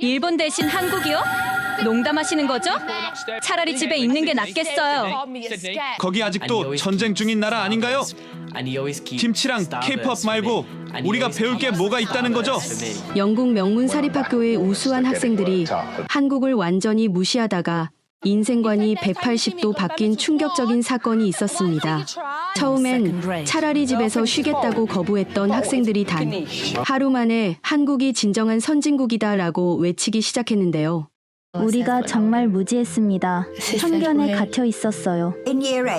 일본 대신 한국이요? 농담하시는 거죠? 차라리 집에 있는 게 낫겠어요. 거기 아직도 전쟁 중인 나라 아닌가요? 김치랑 케이팝 말고 우리가 배울 게 뭐가 있다는 거죠? 영국 명문 사립학교의 우수한 학생들이 한국을 완전히 무시하다가 인생관이 180도 바뀐 충격적인 사건이 있었습니다. 처음엔 차라리 집에서 쉬겠다고 거부했던 학생들이 단 하루 만에 한국이 진정한 선진국이다라고 외치기 시작했는데요. 우리가 정말 무지했습니다. 편견에 갇혀 있었어요.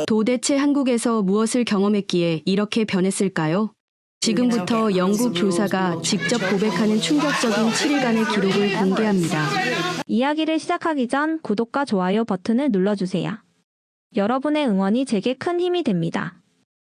도대체 한국에서 무엇을 경험했기에 이렇게 변했을까요? 지금부터 영국 교사가 직접 고백하는 충격적인 7일간의 기록을 공개합니다. 이야기를 시작하기 전 구독과 좋아요 버튼을 눌러주세요. 여러분의 응원이 제게 큰 힘이 됩니다.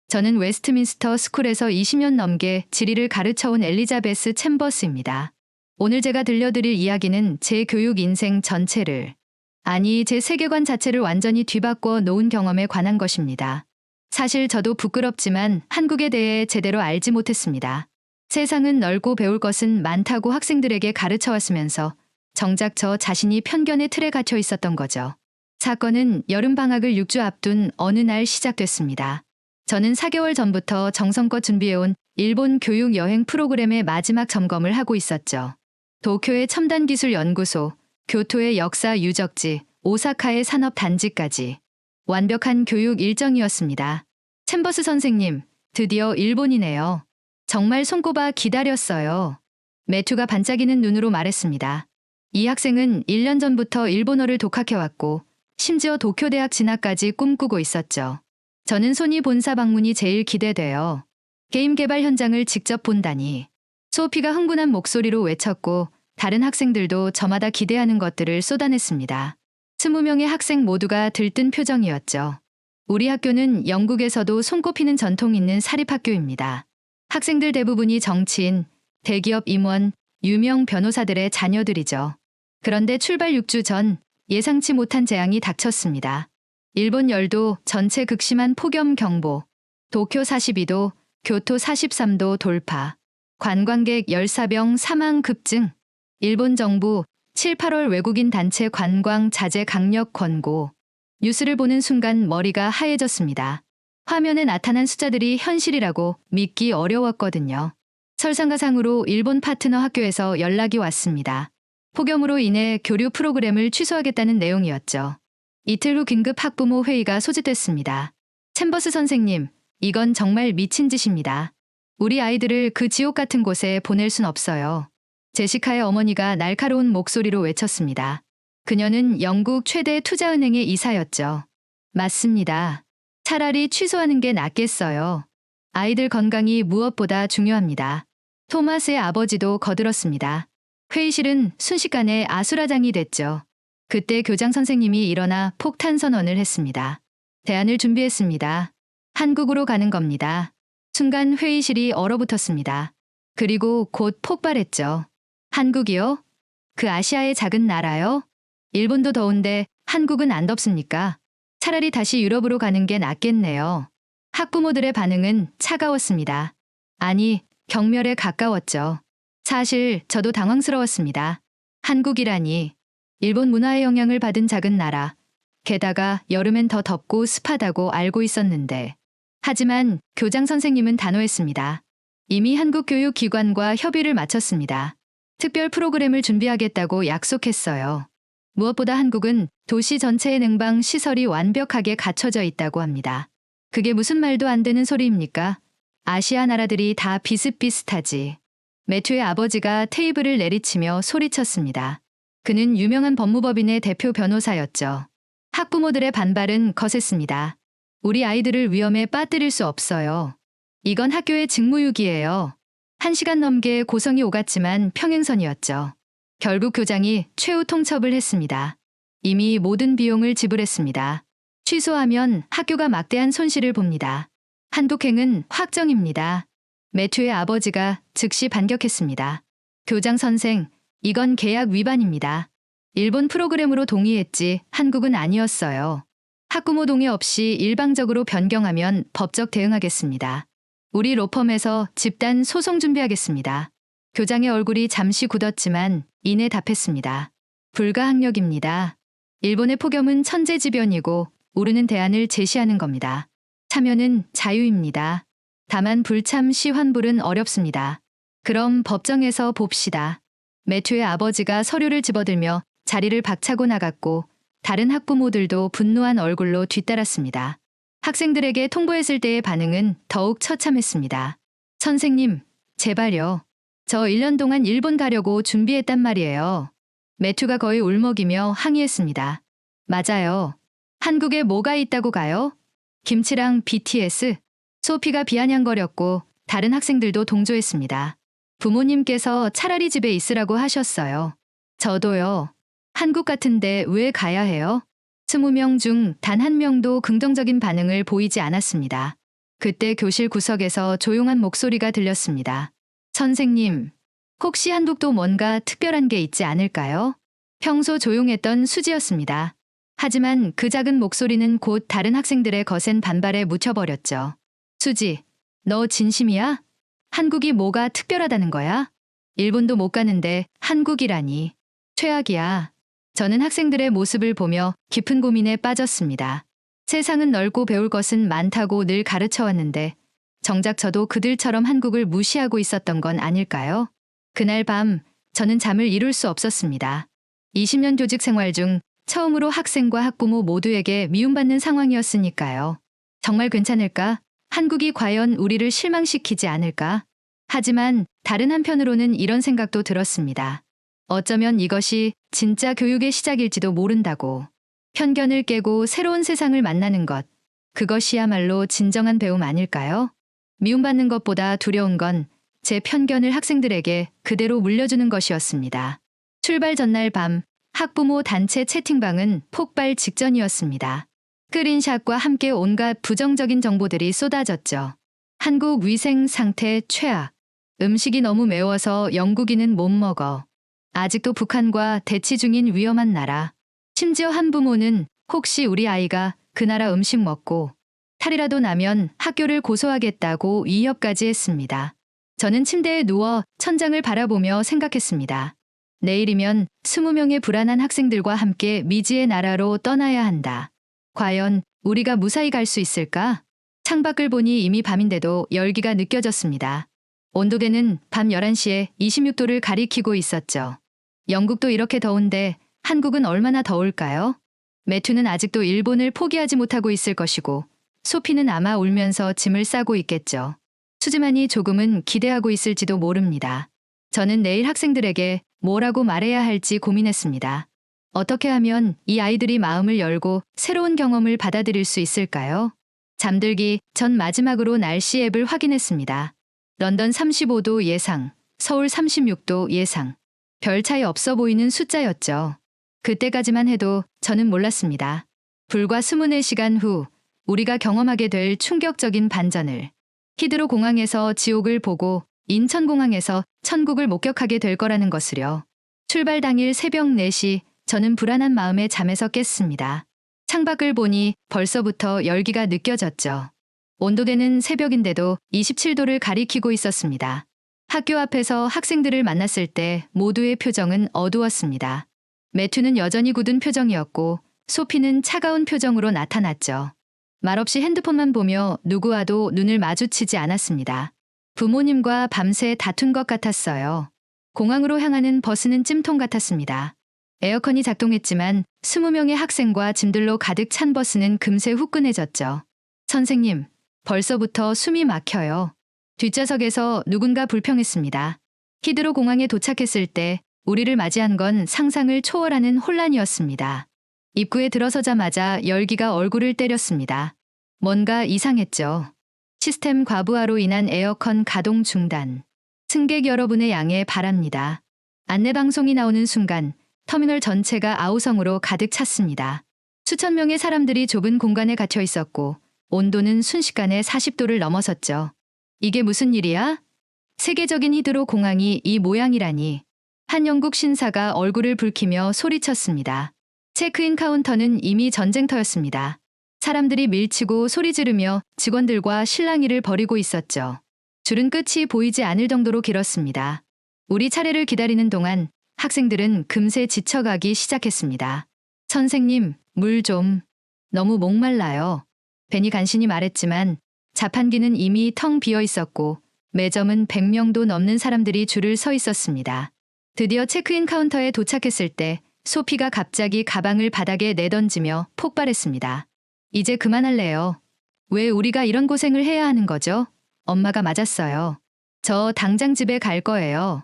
저는 웨스트민스터 스쿨에서 20년 넘게 지리를 가르쳐온 엘리자베스 챔버스입니다. 오늘 제가 들려드릴 이야기는 제 교육 인생 전체를, 아니 제 세계관 자체를 완전히 뒤바꿔 놓은 경험에 관한 것입니다. 사실 저도 부끄럽지만 한국에 대해 제대로 알지 못했습니다. 세상은 넓고 배울 것은 많다고 학생들에게 가르쳐왔으면서 정작 저 자신이 편견의 틀에 갇혀 있었던 거죠. 사건은 여름방학을 6주 앞둔 어느 날 시작됐습니다. 저는 4개월 전부터 정성껏 준비해온 일본 교육 여행 프로그램의 마지막 점검을 하고 있었죠. 도쿄의 첨단기술연구소, 교토의 역사 유적지, 오사카의 산업단지까지 완벽한 교육 일정이었습니다. 챔버스 선생님, 드디어 일본이네요. 정말 손꼽아 기다렸어요. 매튜가 반짝이는 눈으로 말했습니다. 이 학생은 1년 전부터 일본어를 독학해왔고 심지어 도쿄대학 진학까지 꿈꾸고 있었죠. 저는 소니 본사 방문이 제일 기대돼요. 게임 개발 현장을 직접 본다니. 소피가 흥분한 목소리로 외쳤고 다른 학생들도 저마다 기대하는 것들을 쏟아냈습니다. 20명의 학생 모두가 들뜬 표정이었죠. 우리 학교는 영국에서도 손꼽히는 전통 있는 사립학교입니다. 학생들 대부분이 정치인, 대기업 임원, 유명 변호사들의 자녀들이죠. 그런데 출발 6주 전 예상치 못한 재앙이 닥쳤습니다. 일본 열도 전체 극심한 폭염 경보, 도쿄 42도, 교토 43도 돌파, 관광객 열사병 사망 급증, 일본 정부 7, 8월 외국인 단체 관광 자제 강력 권고. 뉴스를 보는 순간 머리가 하얘졌습니다. 화면에 나타난 숫자들이 현실이라고 믿기 어려웠거든요. 설상가상으로 일본 파트너 학교에서 연락이 왔습니다. 폭염으로 인해 교류 프로그램을 취소하겠다는 내용이었죠. 이틀 후 긴급 학부모 회의가 소집됐습니다. 챔버스 선생님, 이건 정말 미친 짓입니다. 우리 아이들을 그 지옥 같은 곳에 보낼 순 없어요. 제시카의 어머니가 날카로운 목소리로 외쳤습니다. 그녀는 영국 최대 투자은행의 이사였죠. 맞습니다. 차라리 취소하는 게 낫겠어요. 아이들 건강이 무엇보다 중요합니다. 토마스의 아버지도 거들었습니다. 회의실은 순식간에 아수라장이 됐죠. 그때 교장 선생님이 일어나 폭탄 선언을 했습니다. 대안을 준비했습니다. 한국으로 가는 겁니다. 순간 회의실이 얼어붙었습니다. 그리고 곧 폭발했죠. 한국이요? 그 아시아의 작은 나라요? 일본도 더운데 한국은 안 덥습니까? 차라리 다시 유럽으로 가는 게 낫겠네요. 학부모들의 반응은 차가웠습니다. 아니, 경멸에 가까웠죠. 사실 저도 당황스러웠습니다. 한국이라니. 일본 문화의 영향을 받은 작은 나라. 게다가 여름엔 더 덥고 습하다고 알고 있었는데. 하지만 교장 선생님은 단호했습니다. 이미 한국 교육기관과 협의를 마쳤습니다. 특별 프로그램을 준비하겠다고 약속했어요. 무엇보다 한국은 도시 전체의 냉방 시설이 완벽하게 갖춰져 있다고 합니다. 그게 무슨 말도 안 되는 소리입니까? 아시아 나라들이 다 비슷비슷하지. 매튜의 아버지가 테이블을 내리치며 소리쳤습니다. 그는 유명한 법무법인의 대표 변호사였죠. 학부모들의 반발은 거셌습니다. 우리 아이들을 위험에 빠뜨릴 수 없어요. 이건 학교의 직무유기예요. 1시간 넘게 고성이 오갔지만 평행선이었죠. 결국 교장이 최후 통첩을 했습니다. 이미 모든 비용을 지불했습니다. 취소하면 학교가 막대한 손실을 봅니다. 한독행은 확정입니다. 매튜의 아버지가 즉시 반격했습니다. 교장 선생, 이건 계약 위반입니다. 일본 프로그램으로 동의했지 한국은 아니었어요. 학부모 동의 없이 일방적으로 변경하면 법적 대응하겠습니다. 우리 로펌에서 집단 소송 준비하겠습니다. 교장의 얼굴이 잠시 굳었지만 이내 답했습니다. 불가항력입니다. 일본의 폭염은 천재지변이고 우리는 대안을 제시하는 겁니다. 참여는 자유입니다. 다만 불참 시 환불은 어렵습니다. 그럼 법정에서 봅시다. 매튜의 아버지가 서류를 집어들며 자리를 박차고 나갔고 다른 학부모들도 분노한 얼굴로 뒤따랐습니다. 학생들에게 통보했을 때의 반응은 더욱 처참했습니다. 선생님, 제발요. 저 1년 동안 일본 가려고 준비했단 말이에요. 매튜가 거의 울먹이며 항의했습니다. 맞아요. 한국에 뭐가 있다고 가요? 김치랑 BTS? 소피가 비아냥거렸고 다른 학생들도 동조했습니다. 부모님께서 차라리 집에 있으라고 하셨어요. 저도요. 한국 같은데 왜 가야 해요? 20명 중 단 한 명도 긍정적인 반응을 보이지 않았습니다. 그때 교실 구석에서 조용한 목소리가 들렸습니다. 선생님, 혹시 한국도 뭔가 특별한 게 있지 않을까요? 평소 조용했던 수지였습니다. 하지만 그 작은 목소리는 곧 다른 학생들의 거센 반발에 묻혀버렸죠. 수지, 너 진심이야? 한국이 뭐가 특별하다는 거야? 일본도 못 가는데 한국이라니. 최악이야. 저는 학생들의 모습을 보며 깊은 고민에 빠졌습니다. 세상은 넓고 배울 것은 많다고 늘 가르쳐왔는데 정작 저도 그들처럼 한국을 무시하고 있었던 건 아닐까요? 그날 밤 저는 잠을 이룰 수 없었습니다. 20년 교직 생활 중 처음으로 학생과 학부모 모두에게 미움받는 상황이었으니까요. 정말 괜찮을까? 한국이 과연 우리를 실망시키지 않을까? 하지만 다른 한편으로는 이런 생각도 들었습니다. 어쩌면 이것이 진짜 교육의 시작일지도 모른다고. 편견을 깨고 새로운 세상을 만나는 것. 그것이야말로 진정한 배움 아닐까요? 미움받는 것보다 두려운 건 제 편견을 학생들에게 그대로 물려주는 것이었습니다. 출발 전날 밤 학부모 단체 채팅방은 폭발 직전이었습니다. 스크린샷과 함께 온갖 부정적인 정보들이 쏟아졌죠. 한국 위생 상태 최악. 음식이 너무 매워서 영국인은 못 먹어. 아직도 북한과 대치 중인 위험한 나라. 심지어 한 부모는 혹시 우리 아이가 그 나라 음식 먹고 탈이라도 나면 학교를 고소하겠다고 위협까지 했습니다. 저는 침대에 누워 천장을 바라보며 생각했습니다. 내일이면 20명의 불안한 학생들과 함께 미지의 나라로 떠나야 한다. 과연 우리가 무사히 갈 수 있을까? 창밖을 보니 이미 밤인데도 열기가 느껴졌습니다. 온도계는 밤 11시에 26도를 가리키고 있었죠. 영국도 이렇게 더운데 한국은 얼마나 더울까요? 매튜는 아직도 일본을 포기하지 못하고 있을 것이고 소피는 아마 울면서 짐을 싸고 있겠죠. 수지만이 조금은 기대하고 있을지도 모릅니다. 저는 내일 학생들에게 뭐라고 말해야 할지 고민했습니다. 어떻게 하면 이 아이들이 마음을 열고 새로운 경험을 받아들일 수 있을까요? 잠들기 전 마지막으로 날씨 앱을 확인했습니다. 런던 35도 예상, 서울 36도 예상. 별 차이 없어 보이는 숫자였죠. 그때까지만 해도 저는 몰랐습니다. 불과 24시간 후 우리가 경험하게 될 충격적인 반전을. 히드로 공항에서 지옥을 보고 인천공항에서 천국을 목격하게 될 거라는 것을요. 출발 당일 새벽 4시 저는 불안한 마음에 잠에서 깼습니다. 창밖을 보니 벌써부터 열기가 느껴졌죠. 온도계는 새벽인데도 27도를 가리키고 있었습니다. 학교 앞에서 학생들을 만났을 때 모두의 표정은 어두웠습니다. 매튜는 여전히 굳은 표정이었고 소피는 차가운 표정으로 나타났죠. 말없이 핸드폰만 보며 누구와도 눈을 마주치지 않았습니다. 부모님과 밤새 다툰 것 같았어요. 공항으로 향하는 버스는 찜통 같았습니다. 에어컨이 작동했지만 20명의 학생과 짐들로 가득 찬 버스는 금세 후끈해졌죠. 선생님, 벌써부터 숨이 막혀요. 뒷좌석에서 누군가 불평했습니다. 히드로 공항에 도착했을 때 우리를 맞이한 건 상상을 초월하는 혼란이었습니다. 입구에 들어서자마자 열기가 얼굴을 때렸습니다. 뭔가 이상했죠. 시스템 과부하로 인한 에어컨 가동 중단. 승객 여러분의 양해 바랍니다. 안내방송이 나오는 순간 터미널 전체가 아우성으로 가득 찼습니다. 수천 명의 사람들이 좁은 공간에 갇혀 있었고 온도는 순식간에 40도를 넘어섰죠. 이게 무슨 일이야? 세계적인 히드로 공항이 이 모양이라니. 한 영국 신사가 얼굴을 붉히며 소리쳤습니다. 체크인 카운터는 이미 전쟁터였습니다. 사람들이 밀치고 소리 지르며 직원들과 실랑이를 벌이고 있었죠. 줄은 끝이 보이지 않을 정도로 길었습니다. 우리 차례를 기다리는 동안 학생들은 금세 지쳐가기 시작했습니다. 선생님, 물 좀. 너무 목말라요. 벤이 간신히 말했지만 자판기는 이미 텅 비어 있었고 매점은 100명도 넘는 사람들이 줄을 서 있었습니다. 드디어 체크인 카운터에 도착했을 때 소피가 갑자기 가방을 바닥에 내던지며 폭발했습니다. 이제 그만할래요. 왜 우리가 이런 고생을 해야 하는 거죠? 엄마가 맞았어요. 저 당장 집에 갈 거예요.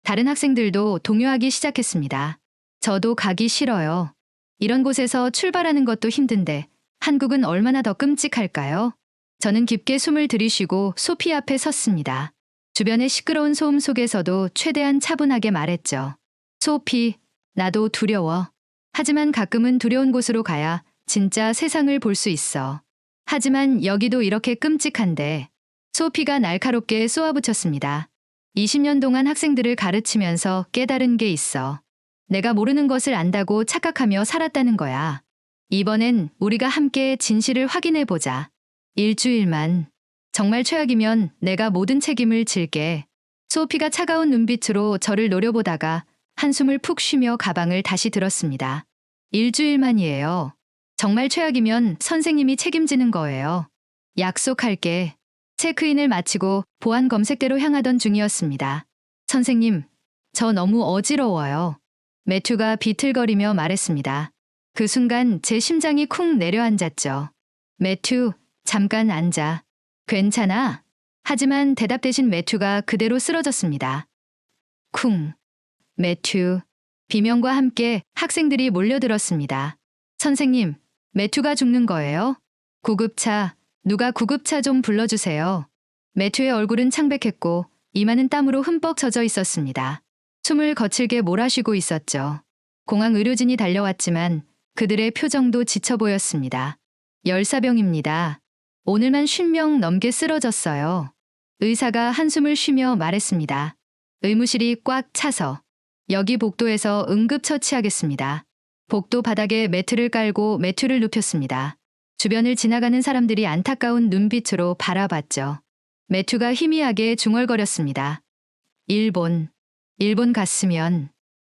다른 학생들도 동요하기 시작했습니다. 저도 가기 싫어요. 이런 곳에서 출발하는 것도 힘든데 한국은 얼마나 더 끔찍할까요? 저는 깊게 숨을 들이쉬고 소피 앞에 섰습니다. 주변의 시끄러운 소음 속에서도 최대한 차분하게 말했죠. 소피, 나도 두려워. 하지만 가끔은 두려운 곳으로 가야 진짜 세상을 볼 수 있어. 하지만 여기도 이렇게 끔찍한데. 소피가 날카롭게 쏘아붙였습니다. 20년 동안 학생들을 가르치면서 깨달은 게 있어. 내가 모르는 것을 안다고 착각하며 살았다는 거야. 이번엔 우리가 함께 진실을 확인해보자. 일주일만. 정말 최악이면 내가 모든 책임을 질게. 소피가 차가운 눈빛으로 저를 노려보다가 한숨을 푹 쉬며 가방을 다시 들었습니다. 일주일만이에요. 정말 최악이면 선생님이 책임지는 거예요. 약속할게. 체크인을 마치고 보안 검색대로 향하던 중이었습니다. 선생님, 저 너무 어지러워요. 매튜가 비틀거리며 말했습니다. 그 순간 제 심장이 쿵 내려앉았죠. 매튜, 잠깐 앉아. 괜찮아? 하지만 대답 대신 매튜가 그대로 쓰러졌습니다. 쿵. 매튜. 비명과 함께 학생들이 몰려들었습니다. 선생님, 매튜가 죽는 거예요? 구급차, 누가 구급차 좀 불러주세요. 매튜의 얼굴은 창백했고 이마는 땀으로 흠뻑 젖어 있었습니다. 숨을 거칠게 몰아쉬고 있었죠. 공항 의료진이 달려왔지만 그들의 표정도 지쳐 보였습니다. 열사병입니다. 오늘만 50명 넘게 쓰러졌어요. 의사가 한숨을 쉬며 말했습니다. 의무실이 꽉 차서 여기 복도에서 응급처치하겠습니다. 복도 바닥에 매트를 깔고 매튜를 눕혔습니다. 주변을 지나가는 사람들이 안타까운 눈빛으로 바라봤죠. 매튜가 희미하게 중얼거렸습니다. 일본 갔으면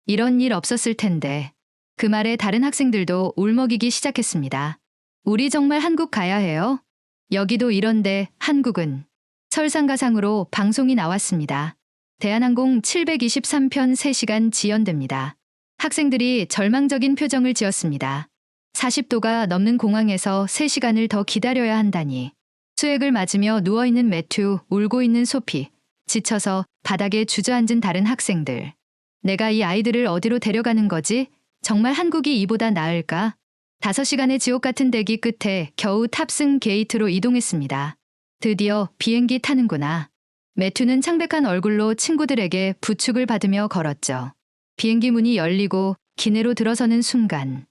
이런 일 없었을 텐데. 그 말에 다른 학생들도 울먹이기 시작했습니다. 우리 정말 한국 가야 해요? 여기도 이런데 한국은. 설상가상으로 방송이 나왔습니다. 대한항공 723편 3시간 지연됩니다. 학생들이 절망적인 표정을 지었습니다. 40도가 넘는 공항에서 3시간을 더 기다려야 한다니. 수액을 맞으며 누워있는 매튜, 울고 있는 소피, 지쳐서 바닥에 주저앉은 다른 학생들. 내가 이 아이들을 어디로 데려가는 거지? 정말 한국이 이보다 나을까? 5시간의 지옥 같은 대기 끝에 겨우 탑승 게이트로 이동했습니다. 드디어 비행기 타는구나. 매튜는 창백한 얼굴로 친구들에게 부축을 받으며 걸었죠. 비행기 문이 열리고 기내로 들어서는 순간.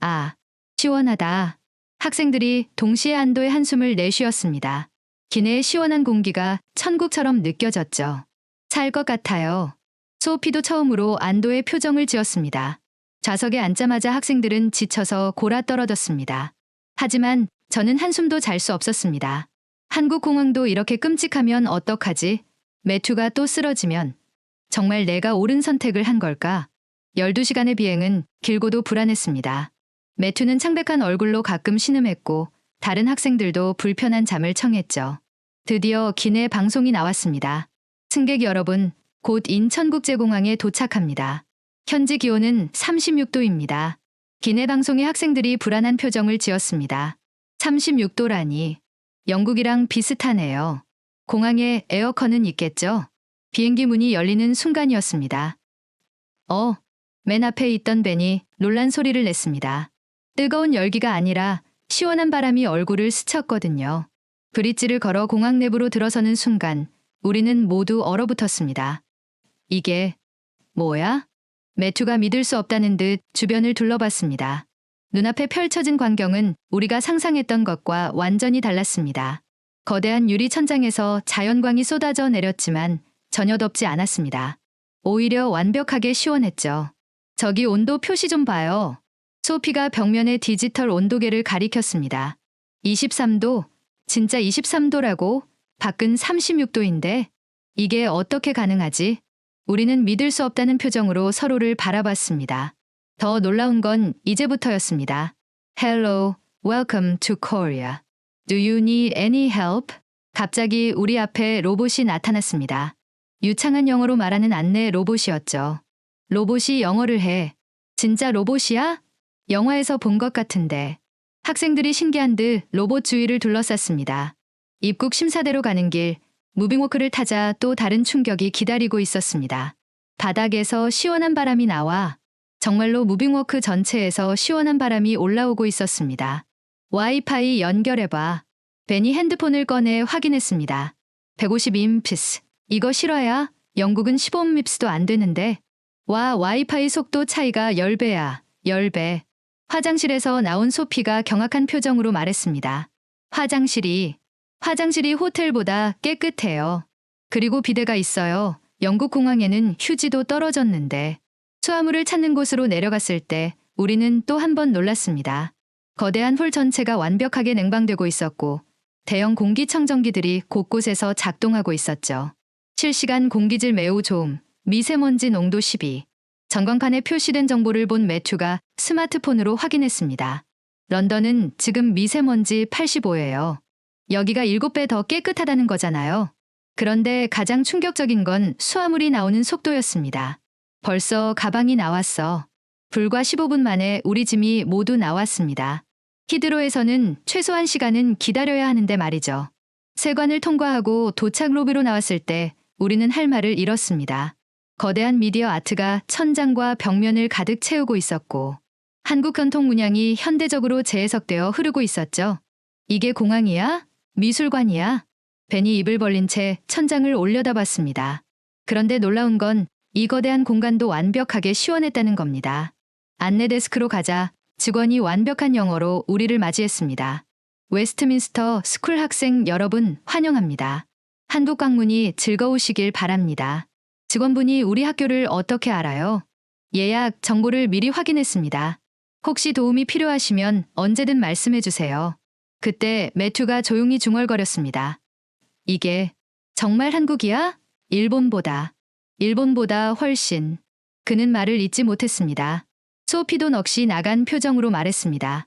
아, 시원하다. 학생들이 동시에 안도의 한숨을 내쉬었습니다. 기내의 시원한 공기가 천국처럼 느껴졌죠. 살 것 같아요. 소피도 처음으로 안도의 표정을 지었습니다. 좌석에 앉자마자 학생들은 지쳐서 골아 떨어졌습니다. 하지만 저는 한숨도 잘 수 없었습니다. 한국 공항도 이렇게 끔찍하면 어떡하지? 매튜가 또 쓰러지면 정말 내가 옳은 선택을 한 걸까? 12시간의 비행은 길고도 불안했습니다. 매튜는 창백한 얼굴로 가끔 신음했고 다른 학생들도 불편한 잠을 청했죠. 드디어 기내 방송이 나왔습니다. 승객 여러분, 곧 인천국제공항에 도착합니다. 현지 기온은 36도입니다. 기내 방송에 학생들이 불안한 표정을 지었습니다. 36도라니. 영국이랑 비슷하네요. 공항에 에어컨은 있겠죠? 비행기 문이 열리는 순간이었습니다. 맨 앞에 있던 벤이 놀란 소리를 냈습니다. 뜨거운 열기가 아니라 시원한 바람이 얼굴을 스쳤거든요. 브릿지를 걸어 공항 내부로 들어서는 순간 우리는 모두 얼어붙었습니다. 이게 뭐야? 매튜가 믿을 수 없다는 듯 주변을 둘러봤습니다. 눈앞에 펼쳐진 광경은 우리가 상상했던 것과 완전히 달랐습니다. 거대한 유리 천장에서 자연광이 쏟아져 내렸지만 전혀 덥지 않았습니다. 오히려 완벽하게 시원했죠. 저기 온도 표시 좀 봐요. 소피가 벽면에 디지털 온도계를 가리켰습니다. 23도? 진짜 23도라고? 밖은 36도인데? 이게 어떻게 가능하지? 우리는 믿을 수 없다는 표정으로 서로를 바라봤습니다. 더 놀라운 건 이제부터였습니다. Hello, welcome to Korea. Do you need any help? 갑자기 우리 앞에 로봇이 나타났습니다. 유창한 영어로 말하는 안내 로봇이었죠. 로봇이 영어를 해. 진짜 로봇이야? 영화에서 본 것 같은데. 학생들이 신기한 듯 로봇 주위를 둘러쌌습니다. 입국 심사대로 가는 길, 무빙워크를 타자 또 다른 충격이 기다리고 있었습니다. 바닥에서 시원한 바람이 나와 정말로 무빙워크 전체에서 시원한 바람이 올라오고 있었습니다. 와이파이 연결해봐. 벤이 핸드폰을 꺼내 확인했습니다. 152mp스. 이거 실화야? 영국은 15mps도 안 되는데. 와, 와이파이 속도 차이가 10배야. 10배. 화장실에서 나온 소피가 경악한 표정으로 말했습니다. 화장실이 호텔보다 깨끗해요. 그리고 비데가 있어요. 영국 공항에는 휴지도 떨어졌는데. 수화물을 찾는 곳으로 내려갔을 때 우리는 또 한 번 놀랐습니다. 거대한 홀 전체가 완벽하게 냉방되고 있었고 대형 공기청정기들이 곳곳에서 작동하고 있었죠. 실시간 공기질 매우 좋음, 미세먼지 농도 12. 전광판에 표시된 정보를 본 매튜가 스마트폰으로 확인했습니다. 런던은 지금 미세먼지 85예요. 여기가 7배 더 깨끗하다는 거잖아요. 그런데 가장 충격적인 건 수화물이 나오는 속도였습니다. 벌써 가방이 나왔어. 불과 15분 만에 우리 짐이 모두 나왔습니다. 히드로에서는 최소 1시간은 기다려야 하는데 말이죠. 세관을 통과하고 도착 로비로 나왔을 때 우리는 할 말을 잃었습니다. 거대한 미디어 아트가 천장과 벽면을 가득 채우고 있었고 한국 전통 문양이 현대적으로 재해석되어 흐르고 있었죠. 이게 공항이야? 미술관이야? 벤이 입을 벌린 채 천장을 올려다봤습니다. 그런데 놀라운 건 이 거대한 공간도 완벽하게 시원했다는 겁니다. 안내 데스크로 가자 직원이 완벽한 영어로 우리를 맞이했습니다. 웨스트민스터 스쿨 학생 여러분 환영합니다. 한국 방문이 즐거우시길 바랍니다. 직원분이 우리 학교를 어떻게 알아요? 예약 정보를 미리 확인했습니다. 혹시 도움이 필요하시면 언제든 말씀해 주세요. 그때 매튜가 조용히 중얼거렸습니다. 이게 정말 한국이야? 일본보다 훨씬. 그는 말을 잇지 못했습니다. 소피도 넋이 나간 표정으로 말했습니다.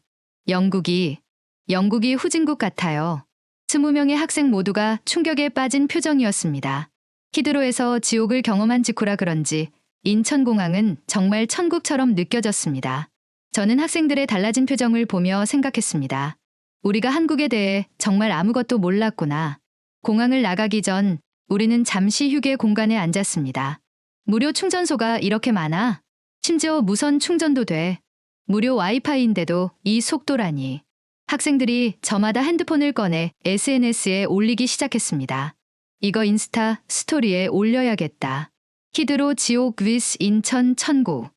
영국이 후진국 같아요. 20명의 학생 모두가 충격에 빠진 표정이었습니다. 히드로에서 지옥을 경험한 직후라 그런지 인천공항은 정말 천국처럼 느껴졌습니다. 저는 학생들의 달라진 표정을 보며 생각했습니다. 우리가 한국에 대해 정말 아무것도 몰랐구나. 공항을 나가기 전 우리는 잠시 휴게 공간에 앉았습니다. 무료 충전소가 이렇게 많아? 심지어 무선 충전도 돼. 무료 와이파이인데도 이 속도라니. 학생들이 저마다 핸드폰을 꺼내 SNS에 올리기 시작했습니다. 이거 인스타 스토리에 올려야겠다. 히드로 지옥 위스 인천 천국.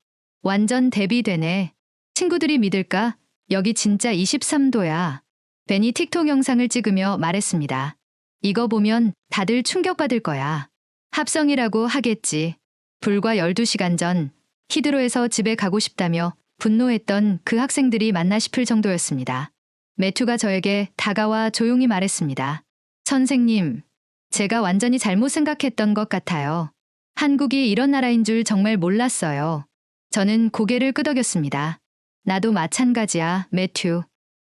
완전 대비되네. 친구들이 믿을까? 여기 진짜 23도야. 벤이 틱톡 영상을 찍으며 말했습니다. 이거 보면 다들 충격받을 거야. 합성이라고 하겠지. 불과 12시간 전 히드로에서 집에 가고 싶다며 분노했던 그 학생들이 맞나 싶을 정도였습니다. 매튜가 저에게 다가와 조용히 말했습니다. 선생님, 제가 완전히 잘못 생각했던 것 같아요. 한국이 이런 나라인 줄 정말 몰랐어요. 저는 고개를 끄덕였습니다. 나도 마찬가지야, 매튜.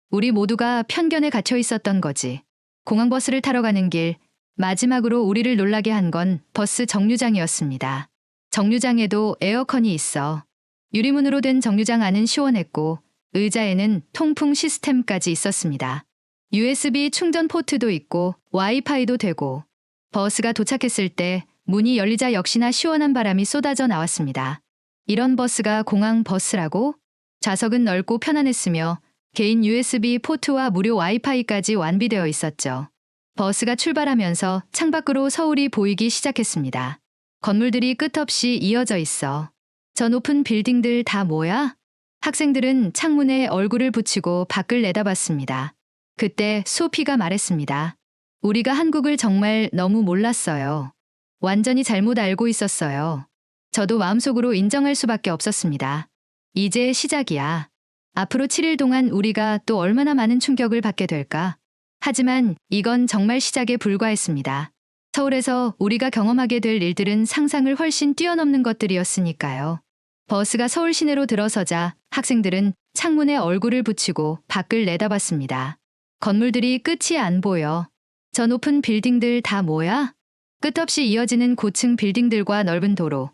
우리 모두가 편견에 갇혀 있었던 거지. 공항버스를 타러 가는 길, 마지막으로 우리를 놀라게 한 건 버스 정류장이었습니다. 정류장에도 에어컨이 있어. 유리문으로 된 정류장 안은 시원했고 의자에는 통풍 시스템까지 있었습니다. USB 충전 포트도 있고 와이파이도 되고 버스가 도착했을 때 문이 열리자 역시나 시원한 바람이 쏟아져 나왔습니다. 이런 버스가 공항 버스라고? 좌석은 넓고 편안했으며 개인 USB 포트와 무료 와이파이까지 완비되어 있었죠. 버스가 출발하면서 창밖으로 서울이 보이기 시작했습니다. 건물들이 끝없이 이어져 있어. 저 높은 빌딩들 다 뭐야? 학생들은 창문에 얼굴을 붙이고 밖을 내다봤습니다. 그때 소피가 말했습니다. 우리가 한국을 정말 너무 몰랐어요. 완전히 잘못 알고 있었어요. 저도 마음속으로 인정할 수밖에 없었습니다. 이제 시작이야. 앞으로 7일 동안 우리가 또 얼마나 많은 충격을 받게 될까? 하지만 이건 정말 시작에 불과했습니다. 서울에서 우리가 경험하게 될 일들은 상상을 훨씬 뛰어넘는 것들이었으니까요. 버스가 서울 시내로 들어서자 학생들은 창문에 얼굴을 붙이고 밖을 내다봤습니다. 건물들이 끝이 안 보여. 저 높은 빌딩들 다 뭐야? 끝없이 이어지는 고층 빌딩들과 넓은 도로,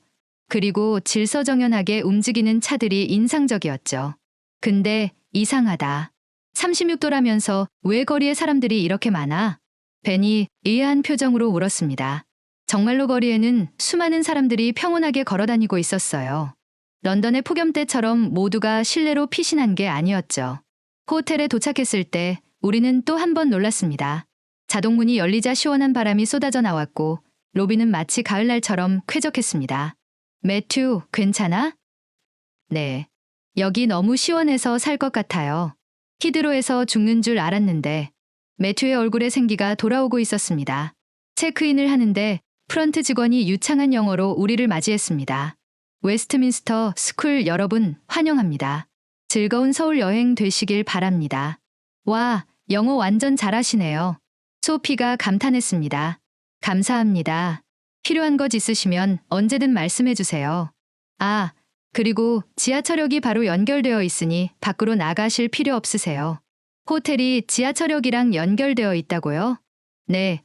그리고 질서정연하게 움직이는 차들이 인상적이었죠. 근데 이상하다. 36도라면서 왜 거리에 사람들이 이렇게 많아? 벤이 의아한 표정으로 물었습니다. 정말로 거리에는 수많은 사람들이 평온하게 걸어다니고 있었어요. 런던의 폭염 때처럼 모두가 실내로 피신한 게 아니었죠. 호텔에 도착했을 때 우리는 또 한 번 놀랐습니다. 자동문이 열리자 시원한 바람이 쏟아져 나왔고 로비는 마치 가을날처럼 쾌적했습니다. 매튜, 괜찮아? 네. 여기 너무 시원해서 살 것 같아요. 히드로에서 죽는 줄 알았는데 매튜의 얼굴에 생기가 돌아오고 있었습니다. 체크인을 하는데 프런트 직원이 유창한 영어로 우리를 맞이했습니다. 웨스트민스터 스쿨 여러분 환영합니다. 즐거운 서울 여행 되시길 바랍니다. 와, 영어 완전 잘하시네요. 소피가 감탄했습니다. 감사합니다. 필요한 것 있으시면 언제든 말씀해 주세요. 아, 그리고 지하철역이 바로 연결되어 있으니 밖으로 나가실 필요 없으세요. 호텔이 지하철역이랑 연결되어 있다고요? 네.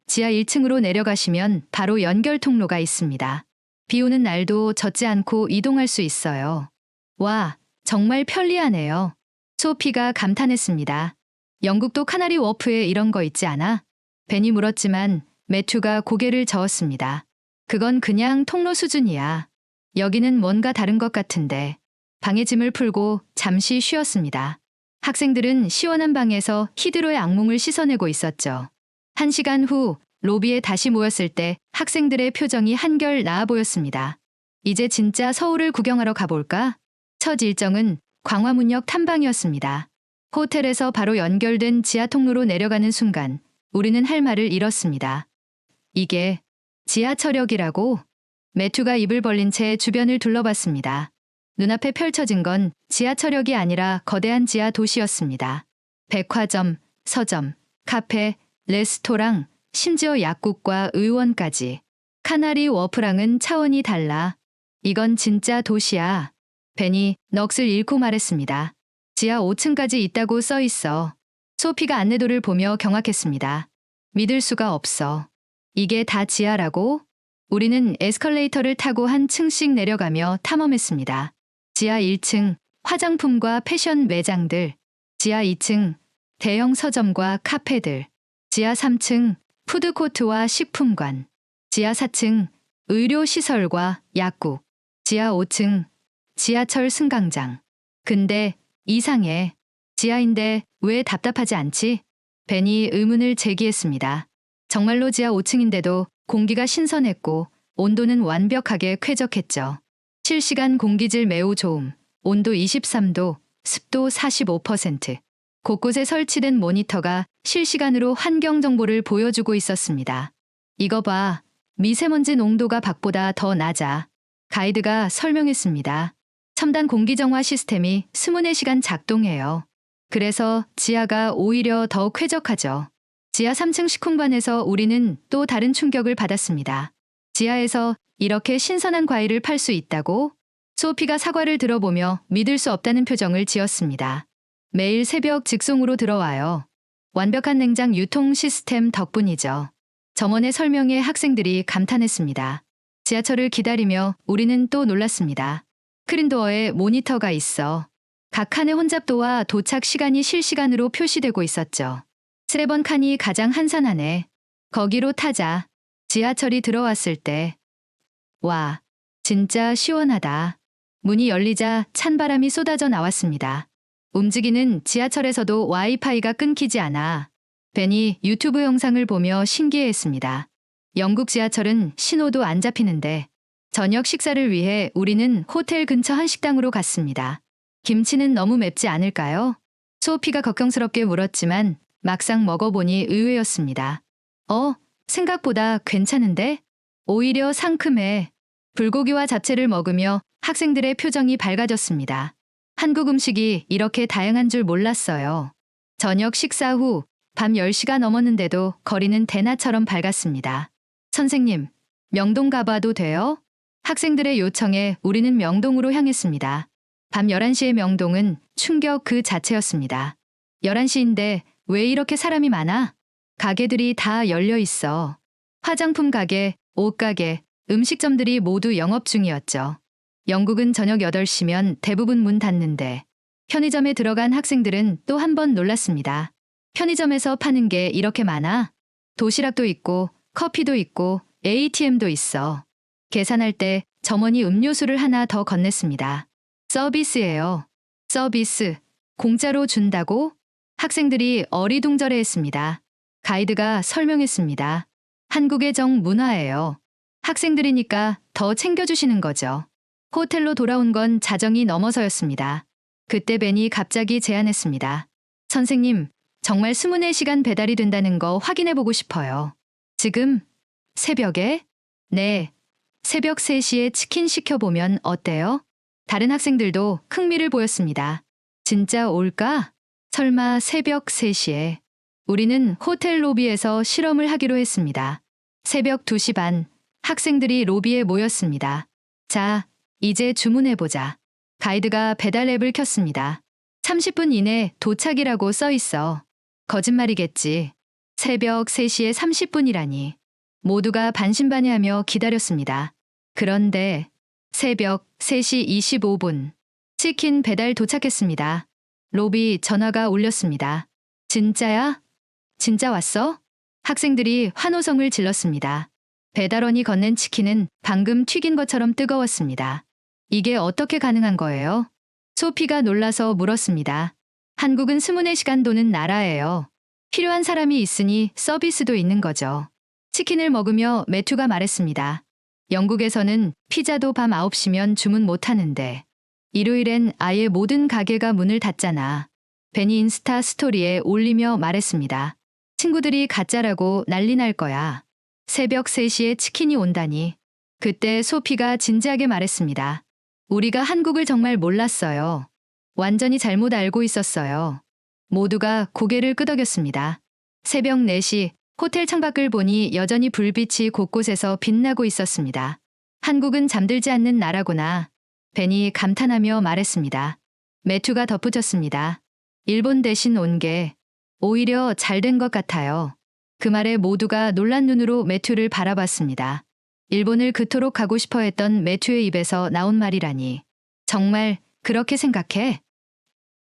지하 1층으로 내려가시면 바로 연결 통로가 있습니다. 비 오는 날도 젖지 않고 이동할 수 있어요. 와, 정말 편리하네요. 소피가 감탄했습니다. 영국도 카나리 워프에 이런 거 있지 않아? 벤이 물었지만 매튜가 고개를 저었습니다. 그건 그냥 통로 수준이야. 여기는 뭔가 다른 것 같은데. 방에 짐을 풀고 잠시 쉬었습니다. 학생들은 시원한 방에서 히드로의 악몽을 씻어내고 있었죠. 1시간 후 로비에 다시 모였을 때 학생들의 표정이 한결 나아 보였습니다. 이제 진짜 서울을 구경하러 가볼까? 첫 일정은 광화문역 탐방이었습니다. 호텔에서 바로 연결된 지하 통로로 내려가는 순간 우리는 할 말을 잃었습니다. 이게 지하철역이라고? 매튜가 입을 벌린 채 주변을 둘러봤습니다. 눈앞에 펼쳐진 건 지하철역이 아니라 거대한 지하 도시였습니다. 백화점, 서점, 카페, 레스토랑, 심지어 약국과 의원까지. 카나리 워프랑은 차원이 달라. 이건 진짜 도시야. 벤이 넋을 잃고 말했습니다. 지하 5층까지 있다고 써 있어. 소피가 안내도를 보며 경악했습니다. 믿을 수가 없어. 이게 다 지하라고? 우리는 에스컬레이터를 타고 한 층씩 내려가며 탐험했습니다. 지하 1층, 화장품과 패션 매장들. 지하 2층, 대형 서점과 카페들. 지하 3층, 푸드코트와 식품관. 지하 4층, 의료시설과 약국. 지하 5층, 지하철 승강장. 근데 이상해. 지하인데 왜 답답하지 않지? 벤이 의문을 제기했습니다. 정말로 지하 5층인데도 공기가 신선했고 온도는 완벽하게 쾌적했죠. 실시간 공기질 매우 좋음, 온도 23도, 습도 45%. 곳곳에 설치된 모니터가 실시간으로 환경 정보를 보여주고 있었습니다. 이거 봐, 미세먼지 농도가 밖보다 더 낮아. 가이드가 설명했습니다. 첨단 공기정화 시스템이 24시간 작동해요. 그래서 지하가 오히려 더 쾌적하죠. 지하 3층 식품관에서 우리는 또 다른 충격을 받았습니다. 지하에서 이렇게 신선한 과일을 팔 수 있다고? 소피가 사과를 들어보며 믿을 수 없다는 표정을 지었습니다. 매일 새벽 직송으로 들어와요. 완벽한 냉장 유통 시스템 덕분이죠. 점원의 설명에 학생들이 감탄했습니다. 지하철을 기다리며 우리는 또 놀랐습니다. 스크린도어에 모니터가 있어. 각 칸의 혼잡도와 도착 시간이 실시간으로 표시되고 있었죠. 스레번 칸이 가장 한산하네. 거기로 타자. 지하철이 들어왔을 때. 와, 진짜 시원하다. 문이 열리자 찬바람이 쏟아져 나왔습니다. 움직이는 지하철에서도 와이파이가 끊기지 않아. 벤이 유튜브 영상을 보며 신기해했습니다. 영국 지하철은 신호도 안 잡히는데 저녁 식사를 위해 우리는 호텔 근처 한식당으로 갔습니다. 김치는 너무 맵지 않을까요? 소피가 걱정스럽게 물었지만 막상 먹어보니 의외였습니다. 생각보다 괜찮은데? 오히려 상큼해. 불고기와 잡채를 먹으며 학생들의 표정이 밝아졌습니다. 한국 음식이 이렇게 다양한 줄 몰랐어요. 저녁 식사 후 밤 10시가 넘었는데도 거리는 대낮처럼 밝았습니다. 선생님, 명동 가봐도 돼요? 학생들의 요청에 우리는 명동으로 향했습니다. 밤 11시의 명동은 충격 그 자체였습니다. 11시인데 왜 이렇게 사람이 많아? 가게들이 다 열려 있어. 화장품 가게, 옷 가게, 음식점들이 모두 영업 중이었죠. 영국은 저녁 8시면 대부분 문 닫는데 편의점에 들어간 학생들은 또 한 번 놀랐습니다. 편의점에서 파는 게 이렇게 많아? 도시락도 있고 커피도 있고 ATM도 있어. 계산할 때 점원이 음료수를 하나 더 건넸습니다. 서비스예요. 서비스. 공짜로 준다고? 학생들이 어리둥절해했습니다. 가이드가 설명했습니다. 한국의 정문화예요. 학생들이니까 더 챙겨주시는 거죠. 호텔로 돌아온 건 자정이 넘어서였습니다. 그때 벤이 갑자기 제안했습니다. 선생님, 정말 24시간 배달이 된다는 거 확인해보고 싶어요. 지금? 새벽에? 네. 새벽 3시에 치킨 시켜보면 어때요? 다른 학생들도 흥미를 보였습니다. 진짜 올까? 설마 새벽 3시에. 우리는 호텔 로비에서 실험을 하기로 했습니다. 새벽 2시 반, 학생들이 로비에 모였습니다. 자, 이제 주문해보자. 가이드가 배달 앱을 켰습니다. 30분 이내 도착이라고 써 있어. 거짓말이겠지. 새벽 3시에 30분이라니. 모두가 반신반의하며 기다렸습니다. 그런데 새벽 3시 25분. 치킨 배달 도착했습니다. 로비 전화가 울렸습니다. 진짜야? 진짜 왔어? 학생들이 환호성을 질렀습니다. 배달원이 건넨 치킨은 방금 튀긴 것처럼 뜨거웠습니다. 이게 어떻게 가능한 거예요? 소피가 놀라서 물었습니다. 한국은 24시간 도는 나라예요. 필요한 사람이 있으니 서비스도 있는 거죠. 치킨을 먹으며 매튜가 말했습니다. 영국에서는 피자도 밤 9시면 주문 못 하는데 일요일엔 아예 모든 가게가 문을 닫잖아. 벤이 인스타 스토리에 올리며 말했습니다. 친구들이 가짜라고 난리 날 거야. 새벽 3시에 치킨이 온다니. 그때 소피가 진지하게 말했습니다. 우리가 한국을 정말 몰랐어요. 완전히 잘못 알고 있었어요. 모두가 고개를 끄덕였습니다. 새벽 4시 호텔 창밖을 보니 여전히 불빛이 곳곳에서 빛나고 있었습니다. 한국은 잠들지 않는 나라구나. 벤이 감탄하며 말했습니다. 매튜가 덧붙였습니다. 일본 대신 온 게 오히려 잘된 것 같아요. 그 말에 모두가 놀란 눈으로 매튜를 바라봤습니다. 일본을 그토록 가고 싶어 했던 매튜의 입에서 나온 말이라니. 정말 그렇게 생각해?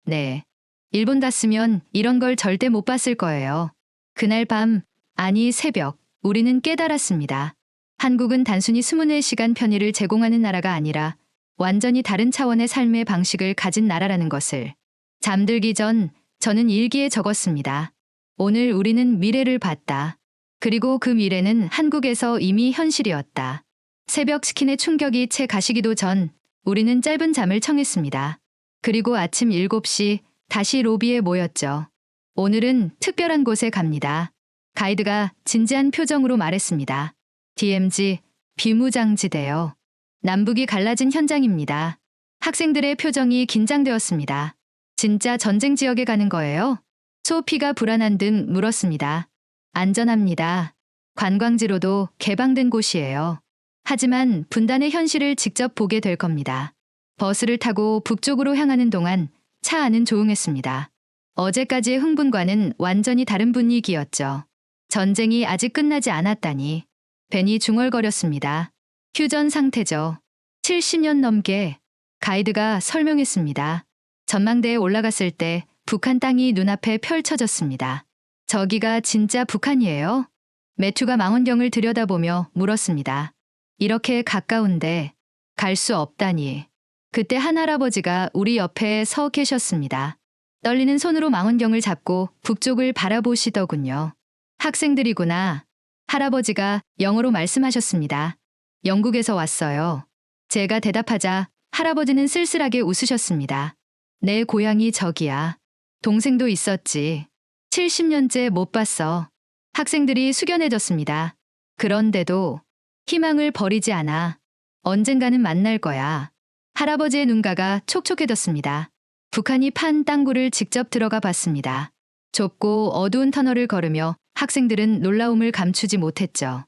네. 일본 갔으면 이런 걸 절대 못 봤을 거예요. 그날 밤, 아니 새벽, 우리는 깨달았습니다. 한국은 단순히 24시간 편의를 제공하는 나라가 아니라 완전히 다른 차원의 삶의 방식을 가진 나라라는 것을. 잠들기 전 저는 일기에 적었습니다. 오늘 우리는 미래를 봤다. 그리고 그 미래는 한국에서 이미 현실이었다. 새벽 치킨의 충격이 채 가시기도 전 우리는 짧은 잠을 청했습니다. 그리고 아침 7시 다시 로비에 모였죠. 오늘은 특별한 곳에 갑니다. 가이드가 진지한 표정으로 말했습니다. DMZ, 비무장지대요. 남북이 갈라진 현장입니다. 학생들의 표정이 긴장되었습니다. 진짜 전쟁 지역에 가는 거예요? 소피가 불안한 듯 물었습니다. 안전합니다. 관광지로도 개방된 곳이에요. 하지만 분단의 현실을 직접 보게 될 겁니다. 버스를 타고 북쪽으로 향하는 동안 차 안은 조용했습니다. 어제까지의 흥분과는 완전히 다른 분위기였죠. 전쟁이 아직 끝나지 않았다니. 벤이 중얼거렸습니다. 휴전 상태죠. 70년 넘게. 가이드가 설명했습니다. 전망대에 올라갔을 때 북한 땅이 눈앞에 펼쳐졌습니다. 저기가 진짜 북한이에요? 매튜가 망원경을 들여다보며 물었습니다. 이렇게 가까운데 갈 수 없다니. 그때 한 할아버지가 우리 옆에 서 계셨습니다. 떨리는 손으로 망원경을 잡고 북쪽을 바라보시더군요. 학생들이구나. 할아버지가 영어로 말씀하셨습니다. 영국에서 왔어요. 제가 대답하자 할아버지는 쓸쓸하게 웃으셨습니다. 내 고향이 저기야. 동생도 있었지. 70년째 못 봤어. 학생들이 숙연해졌습니다. 그런데도 희망을 버리지 않아. 언젠가는 만날 거야. 할아버지의 눈가가 촉촉해졌습니다. 북한이 판 땅굴을 직접 들어가 봤습니다. 좁고 어두운 터널을 걸으며 학생들은 놀라움을 감추지 못했죠.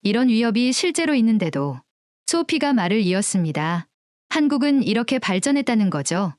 이런 위협이 실제로 있는데도 소피가 말을 이었습니다. 한국은 이렇게 발전했다는 거죠.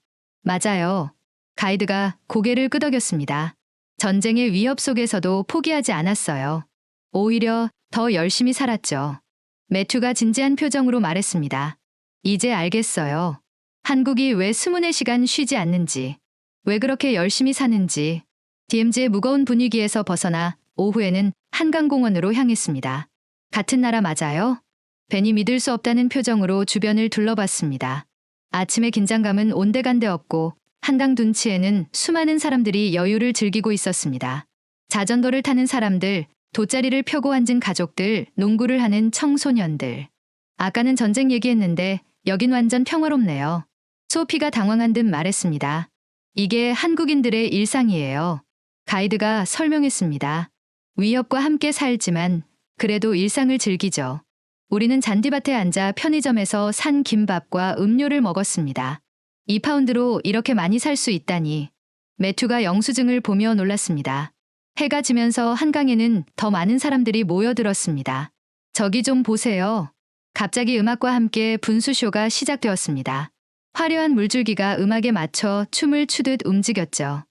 맞아요. 가이드가 고개를 끄덕였습니다. 전쟁의 위협 속에서도 포기하지 않았어요. 오히려 더 열심히 살았죠. 매튜가 진지한 표정으로 말했습니다. 이제 알겠어요. 한국이 왜 24시간 쉬지 않는지, 왜 그렇게 열심히 사는지. DMZ의 무거운 분위기에서 벗어나 오후에는 한강공원으로 향했습니다. 같은 나라 맞아요? 벤이 믿을 수 없다는 표정으로 주변을 둘러봤습니다. 아침의 긴장감은 온데간데 없고 한강 둔치에는 수많은 사람들이 여유를 즐기고 있었습니다. 자전거를 타는 사람들, 돗자리를 펴고 앉은 가족들, 농구를 하는 청소년들. 아까는 전쟁 얘기했는데 여긴 완전 평화롭네요. 소피가 당황한 듯 말했습니다. 이게 한국인들의 일상이에요. 가이드가 설명했습니다. 위협과 함께 살지만 그래도 일상을 즐기죠. 우리는 잔디밭에 앉아 편의점에서 산 김밥과 음료를 먹었습니다. 2파운드로 이렇게 많이 살 수 있다니. 매튜가 영수증을 보며 놀랐습니다. 해가 지면서 한강에는 더 많은 사람들이 모여들었습니다. 저기 좀 보세요. 갑자기 음악과 함께 분수쇼가 시작되었습니다. 화려한 물줄기가 음악에 맞춰 춤을 추듯 움직였죠.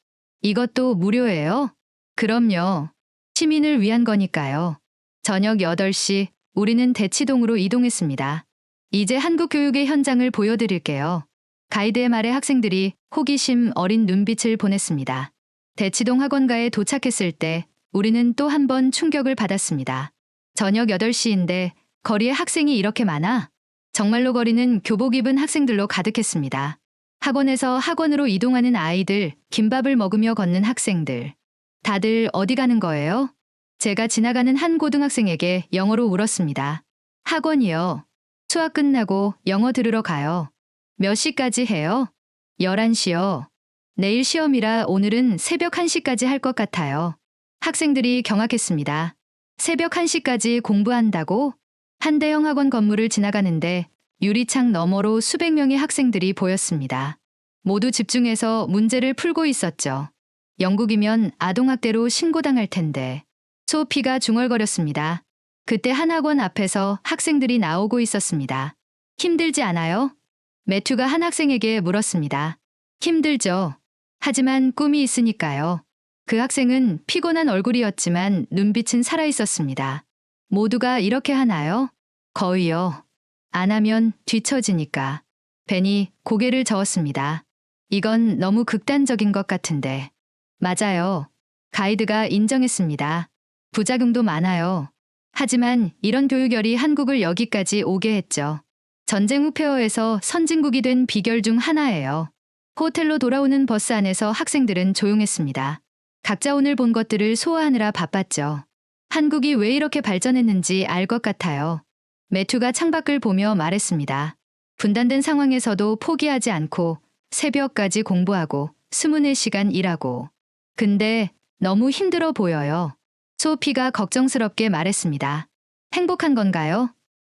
이것도 무료예요? 그럼요. 시민을 위한 거니까요. 저녁 8시 우리는 대치동으로 이동했습니다. 이제 한국 교육의 현장을 보여드릴게요. 가이드의 말에 학생들이 호기심 어린 눈빛을 보냈습니다. 대치동 학원가에 도착했을 때 우리는 또 한 번 충격을 받았습니다. 저녁 8시인데 거리에 학생이 이렇게 많아? 정말로 거리는 교복 입은 학생들로 가득했습니다. 학원에서 학원으로 이동하는 아이들, 김밥을 먹으며 걷는 학생들. 다들 어디 가는 거예요? 제가 지나가는 한 고등학생에게 영어로 물었습니다. 학원이요. 수학 끝나고 영어 들으러 가요. 몇 시까지 해요? 11시요. 내일 시험이라 오늘은 새벽 1시까지 할 것 같아요. 학생들이 경악했습니다. 새벽 1시까지 공부한다고? 한 대형 학원 건물을 지나가는데 유리창 너머로 수백 명의 학생들이 보였습니다. 모두 집중해서 문제를 풀고 있었죠. 영국이면 아동학대로 신고당할 텐데. 소피가 중얼거렸습니다. 그때 한 학원 앞에서 학생들이 나오고 있었습니다. 힘들지 않아요? 매튜가 한 학생에게 물었습니다. 힘들죠. 하지만 꿈이 있으니까요. 그 학생은 피곤한 얼굴이었지만 눈빛은 살아있었습니다. 모두가 이렇게 하나요? 거의요. 안 하면 뒤처지니까. 벤이 고개를 저었습니다. 이건 너무 극단적인 것 같은데. 맞아요. 가이드가 인정했습니다. 부작용도 많아요. 하지만 이런 교육열이 한국을 여기까지 오게 했죠. 전쟁 후 폐허에서 선진국이 된 비결 중 하나예요. 호텔로 돌아오는 버스 안에서 학생들은 조용했습니다. 각자 오늘 본 것들을 소화하느라 바빴죠. 한국이 왜 이렇게 발전했는지 알 것 같아요. 매튜가 창밖을 보며 말했습니다. 분단된 상황에서도 포기하지 않고 새벽까지 공부하고 24시간 일하고. 근데 너무 힘들어 보여요. 소피가 걱정스럽게 말했습니다. 행복한 건가요?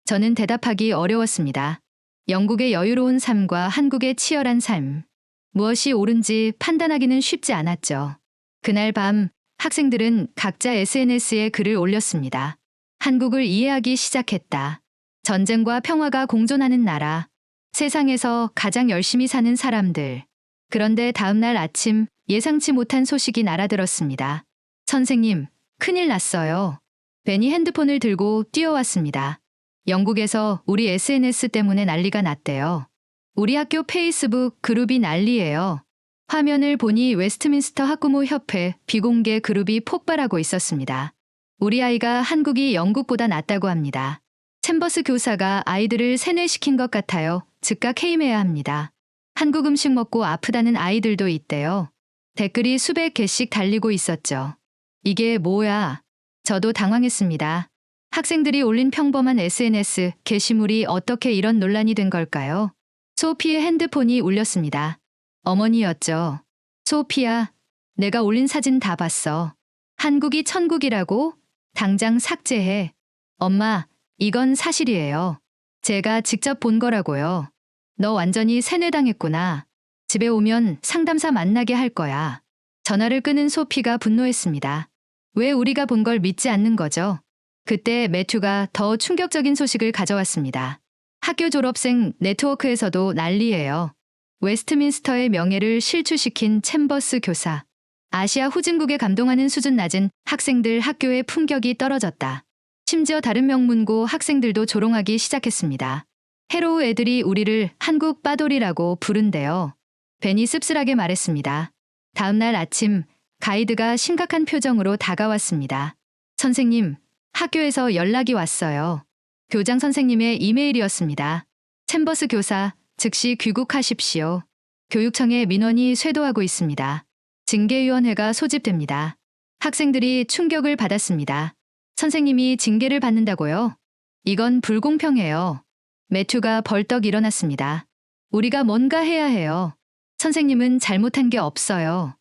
저는 대답하기 어려웠습니다. 영국의 여유로운 삶과 한국의 치열한 삶. 무엇이 옳은지 판단하기는 쉽지 않았죠. 그날 밤 학생들은 각자 SNS에 글을 올렸습니다. 한국을 이해하기 시작했다. 전쟁과 평화가 공존하는 나라. 세상에서 가장 열심히 사는 사람들. 그런데 다음 날 아침 예상치 못한 소식이 날아들었습니다. 선생님, 큰일 났어요. 벤이 핸드폰을 들고 뛰어왔습니다. 영국에서 우리 SNS 때문에 난리가 났대요. 우리 학교 페이스북 그룹이 난리예요. 화면을 보니 웨스트민스터 학부모 협회 비공개 그룹이 폭발하고 있었습니다. 우리 아이가 한국이 영국보다 낫다고 합니다. 챔버스 교사가 아이들을 세뇌시킨 것 같아요. 즉각 해임해야 합니다. 한국 음식 먹고 아프다는 아이들도 있대요. 댓글이 수백 개씩 달리고 있었죠. 이게 뭐야? 저도 당황했습니다. 학생들이 올린 평범한 SNS 게시물이 어떻게 이런 논란이 된 걸까요? 소피의 핸드폰이 울렸습니다. 어머니였죠. 소피야, 내가 올린 사진 다 봤어. 한국이 천국이라고? 당장 삭제해. 엄마, 이건 사실이에요. 제가 직접 본 거라고요. 너 완전히 세뇌당했구나. 집에 오면 상담사 만나게 할 거야. 전화를 끄는 소피가 분노했습니다. 왜 우리가 본 걸 믿지 않는 거죠? 그때 매튜가 더 충격적인 소식을 가져왔습니다. 학교 졸업생 네트워크에서도 난리예요. 웨스트민스터의 명예를 실추시킨 챔버스 교사. 아시아 후진국에 감동하는 수준 낮은 학생들 학교의 품격이 떨어졌다. 심지어 다른 명문고 학생들도 조롱하기 시작했습니다. 해로우 애들이 우리를 한국 빠돌이라고 부른대요. 벤이 씁쓸하게 말했습니다. 다음 날 아침 가이드가 심각한 표정으로 다가왔습니다. 선생님, 학교에서 연락이 왔어요. 교장 선생님의 이메일이었습니다. 챔버스 교사, 즉시 귀국하십시오. 교육청에 민원이 쇄도하고 있습니다. 징계위원회가 소집됩니다. 학생들이 충격을 받았습니다. 선생님이 징계를 받는다고요? 이건 불공평해요. 매튜가 벌떡 일어났습니다. 우리가 뭔가 해야 해요. 선생님은 잘못한 게 없어요.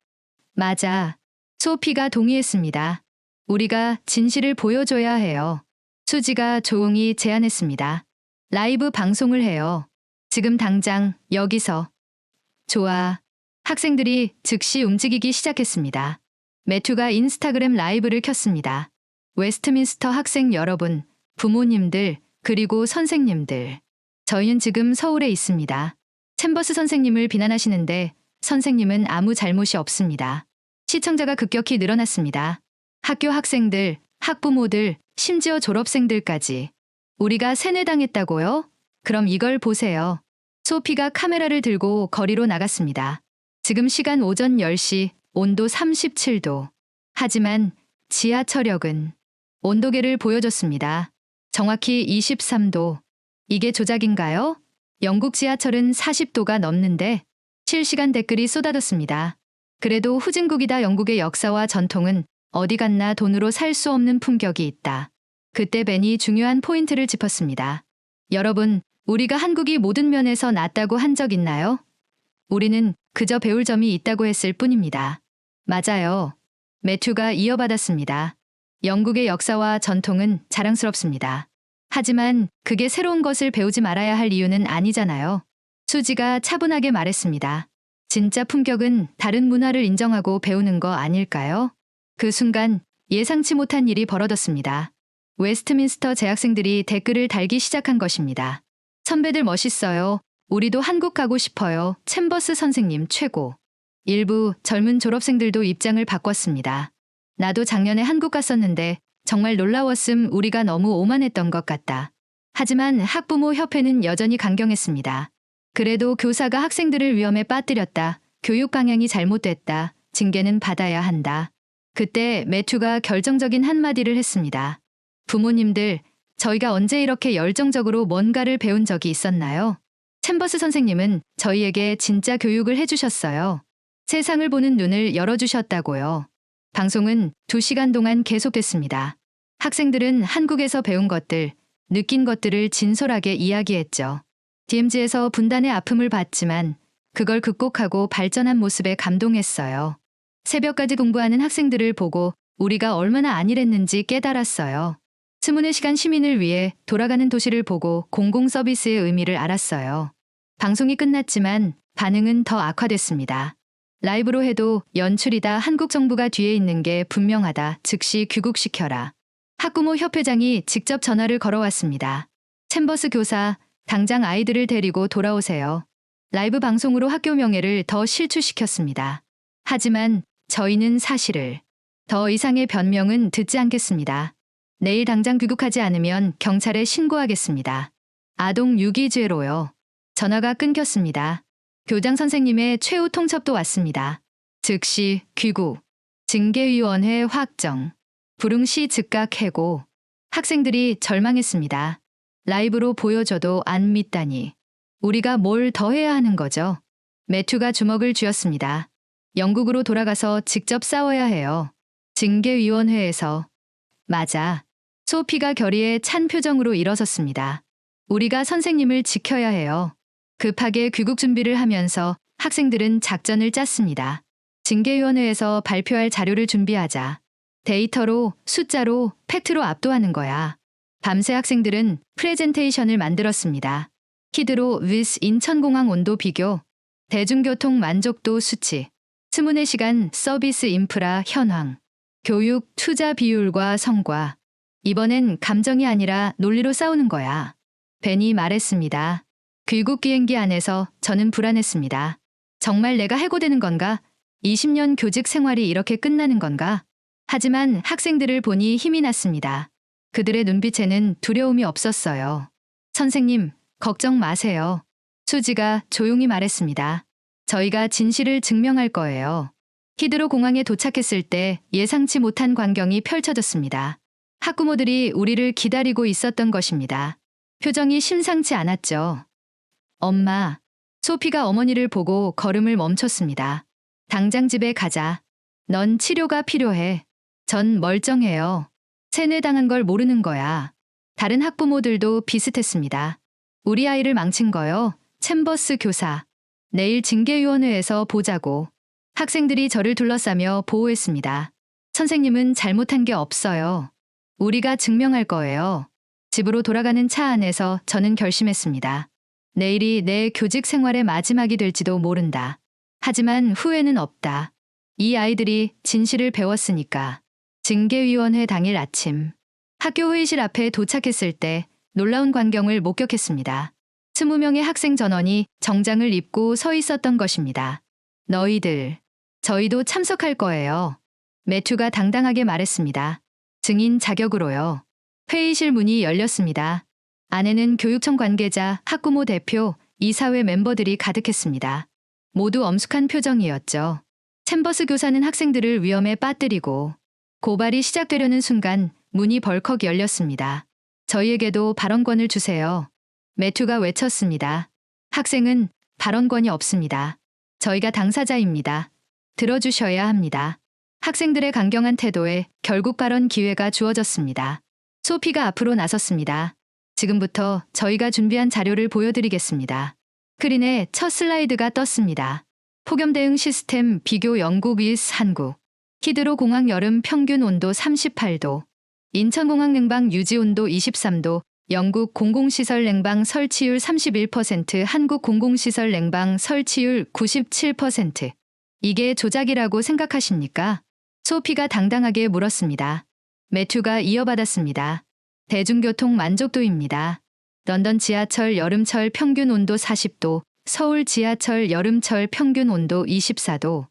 맞아. 소피가 동의했습니다. 우리가 진실을 보여줘야 해요. 수지가 조용히 제안했습니다. 라이브 방송을 해요. 지금 당장 여기서. 좋아. 학생들이 즉시 움직이기 시작했습니다. 매튜가 인스타그램 라이브를 켰습니다. 웨스트민스터 학생 여러분, 부모님들, 그리고 선생님들. 저희는 지금 서울에 있습니다. 챔버스 선생님을 비난하시는데 선생님은 아무 잘못이 없습니다. 시청자가 급격히 늘어났습니다. 학교 학생들, 학부모들, 심지어 졸업생들까지. 우리가 세뇌당했다고요? 그럼 이걸 보세요. 소피가 카메라를 들고 거리로 나갔습니다. 지금 시간 오전 10시, 온도 37도. 하지만 지하철역은 온도계를 보여줬습니다. 정확히 23도. 이게 조작인가요? 영국 지하철은 40도가 넘는데 실시간 댓글이 쏟아졌습니다. 그래도 후진국이다. 영국의 역사와 전통은 어디 갔나 돈으로 살 수 없는 품격이 있다. 그때 벤이 중요한 포인트를 짚었습니다. 여러분, 우리가 한국이 모든 면에서 낫다고 한 적 있나요? 우리는 그저 배울 점이 있다고 했을 뿐입니다. 맞아요. 매튜가 이어받았습니다. 영국의 역사와 전통은 자랑스럽습니다. 하지만 그게 새로운 것을 배우지 말아야 할 이유는 아니잖아요. 수지가 차분하게 말했습니다. 진짜 품격은 다른 문화를 인정하고 배우는 거 아닐까요? 그 순간 예상치 못한 일이 벌어졌습니다. 웨스트민스터 재학생들이 댓글을 달기 시작한 것입니다. 선배들 멋있어요. 우리도 한국 가고 싶어요. 챔버스 선생님 최고. 일부 젊은 졸업생들도 입장을 바꿨습니다. 나도 작년에 한국 갔었는데 정말 놀라웠음. 우리가 너무 오만했던 것 같다. 하지만 학부모 협회는 여전히 강경했습니다. 그래도 교사가 학생들을 위험에 빠뜨렸다. 교육 방향이 잘못됐다. 징계는 받아야 한다. 그때 매튜가 결정적인 한마디를 했습니다. 부모님들, 저희가 언제 이렇게 열정적으로 뭔가를 배운 적이 있었나요? 챔버스 선생님은 저희에게 진짜 교육을 해주셨어요. 세상을 보는 눈을 열어주셨다고요. 방송은 2시간 동안 계속됐습니다. 학생들은 한국에서 배운 것들, 느낀 것들을 진솔하게 이야기했죠. DMZ에서 분단의 아픔을 봤지만 그걸 극복하고 발전한 모습에 감동했어요. 새벽까지 공부하는 학생들을 보고 우리가 얼마나 안일했는지 깨달았어요. 24시간 시민을 위해 돌아가는 도시를 보고 공공 서비스의 의미를 알았어요. 방송이 끝났지만 반응은 더 악화됐습니다. 라이브로 해도 연출이다. 한국 정부가 뒤에 있는 게 분명하다. 즉시 귀국시켜라. 학부모 협회장이 직접 전화를 걸어왔습니다. 챔버스 교사, 당장 아이들을 데리고 돌아오세요. 라이브 방송으로 학교 명예를 더 실추시켰습니다. 하지만 저희는 사실을, 더 이상의 변명은 듣지 않겠습니다. 내일 당장 귀국하지 않으면 경찰에 신고하겠습니다. 아동 유기죄로요. 전화가 끊겼습니다. 교장 선생님의 최후 통첩도 왔습니다. 즉시 귀국. 징계위원회 확정. 부릉시 즉각 해고. 학생들이 절망했습니다. 라이브로 보여줘도 안 믿다니. 우리가 뭘 더 해야 하는 거죠? 매튜가 주먹을 쥐었습니다. 영국으로 돌아가서 직접 싸워야 해요. 징계위원회에서. 맞아. 소피가 결의에 찬 표정으로 일어섰습니다. 우리가 선생님을 지켜야 해요. 급하게 귀국 준비를 하면서 학생들은 작전을 짰습니다. 징계위원회에서 발표할 자료를 준비하자. 데이터로, 숫자로, 팩트로 압도하는 거야. 밤새 학생들은 프레젠테이션을 만들었습니다. 히드로 위스 인천공항 온도 비교, 대중교통 만족도 수치, 24시간 서비스 인프라 현황, 교육 투자 비율과 성과, 이번엔 감정이 아니라 논리로 싸우는 거야. 벤이 말했습니다. 귀국 비행기 안에서 저는 불안했습니다. 정말 내가 해고되는 건가? 20년 교직 생활이 이렇게 끝나는 건가? 하지만 학생들을 보니 힘이 났습니다. 그들의 눈빛에는 두려움이 없었어요. 선생님, 걱정 마세요. 수지가 조용히 말했습니다. 저희가 진실을 증명할 거예요. 히드로 공항에 도착했을 때 예상치 못한 광경이 펼쳐졌습니다. 학부모들이 우리를 기다리고 있었던 것입니다. 표정이 심상치 않았죠. 엄마, 소피가 어머니를 보고 걸음을 멈췄습니다. 당장 집에 가자. 넌 치료가 필요해. 전 멀쩡해요. 세뇌당한 걸 모르는 거야. 다른 학부모들도 비슷했습니다. 우리 아이를 망친 거요. 챔버스 교사. 내일 징계위원회에서 보자고. 학생들이 저를 둘러싸며 보호했습니다. 선생님은 잘못한 게 없어요. 우리가 증명할 거예요. 집으로 돌아가는 차 안에서 저는 결심했습니다. 내일이 내 교직 생활의 마지막이 될지도 모른다. 하지만 후회는 없다. 이 아이들이 진실을 배웠으니까. 징계위원회 당일 아침. 학교 회의실 앞에 도착했을 때 놀라운 광경을 목격했습니다. 20명의 학생 전원이 정장을 입고 서 있었던 것입니다. 너희들, 저희도 참석할 거예요. 매튜가 당당하게 말했습니다. 증인 자격으로요. 회의실 문이 열렸습니다. 안에는 교육청 관계자, 학부모 대표, 이사회 멤버들이 가득했습니다. 모두 엄숙한 표정이었죠. 챔버스 교사는 학생들을 위험에 빠뜨리고 고발이 시작되려는 순간 문이 벌컥 열렸습니다. 저희에게도 발언권을 주세요. 매튜가 외쳤습니다. 학생은 발언권이 없습니다. 저희가 당사자입니다. 들어주셔야 합니다. 학생들의 강경한 태도에 결국 발언 기회가 주어졌습니다. 소피가 앞으로 나섰습니다. 지금부터 저희가 준비한 자료를 보여드리겠습니다. 스크린에 첫 슬라이드가 떴습니다. 폭염 대응 시스템 비교 영국 vs 한국. 히드로 공항 여름 평균 온도 38도. 인천공항 냉방 유지 온도 23도. 영국 공공시설 냉방 설치율 31%, 한국 공공시설 냉방 설치율 97%. 이게 조작이라고 생각하십니까? 소피가 당당하게 물었습니다. 매튜가 이어받았습니다. 대중교통 만족도입니다. 런던 지하철 여름철 평균 온도 40도, 서울 지하철 여름철 평균 온도 24도.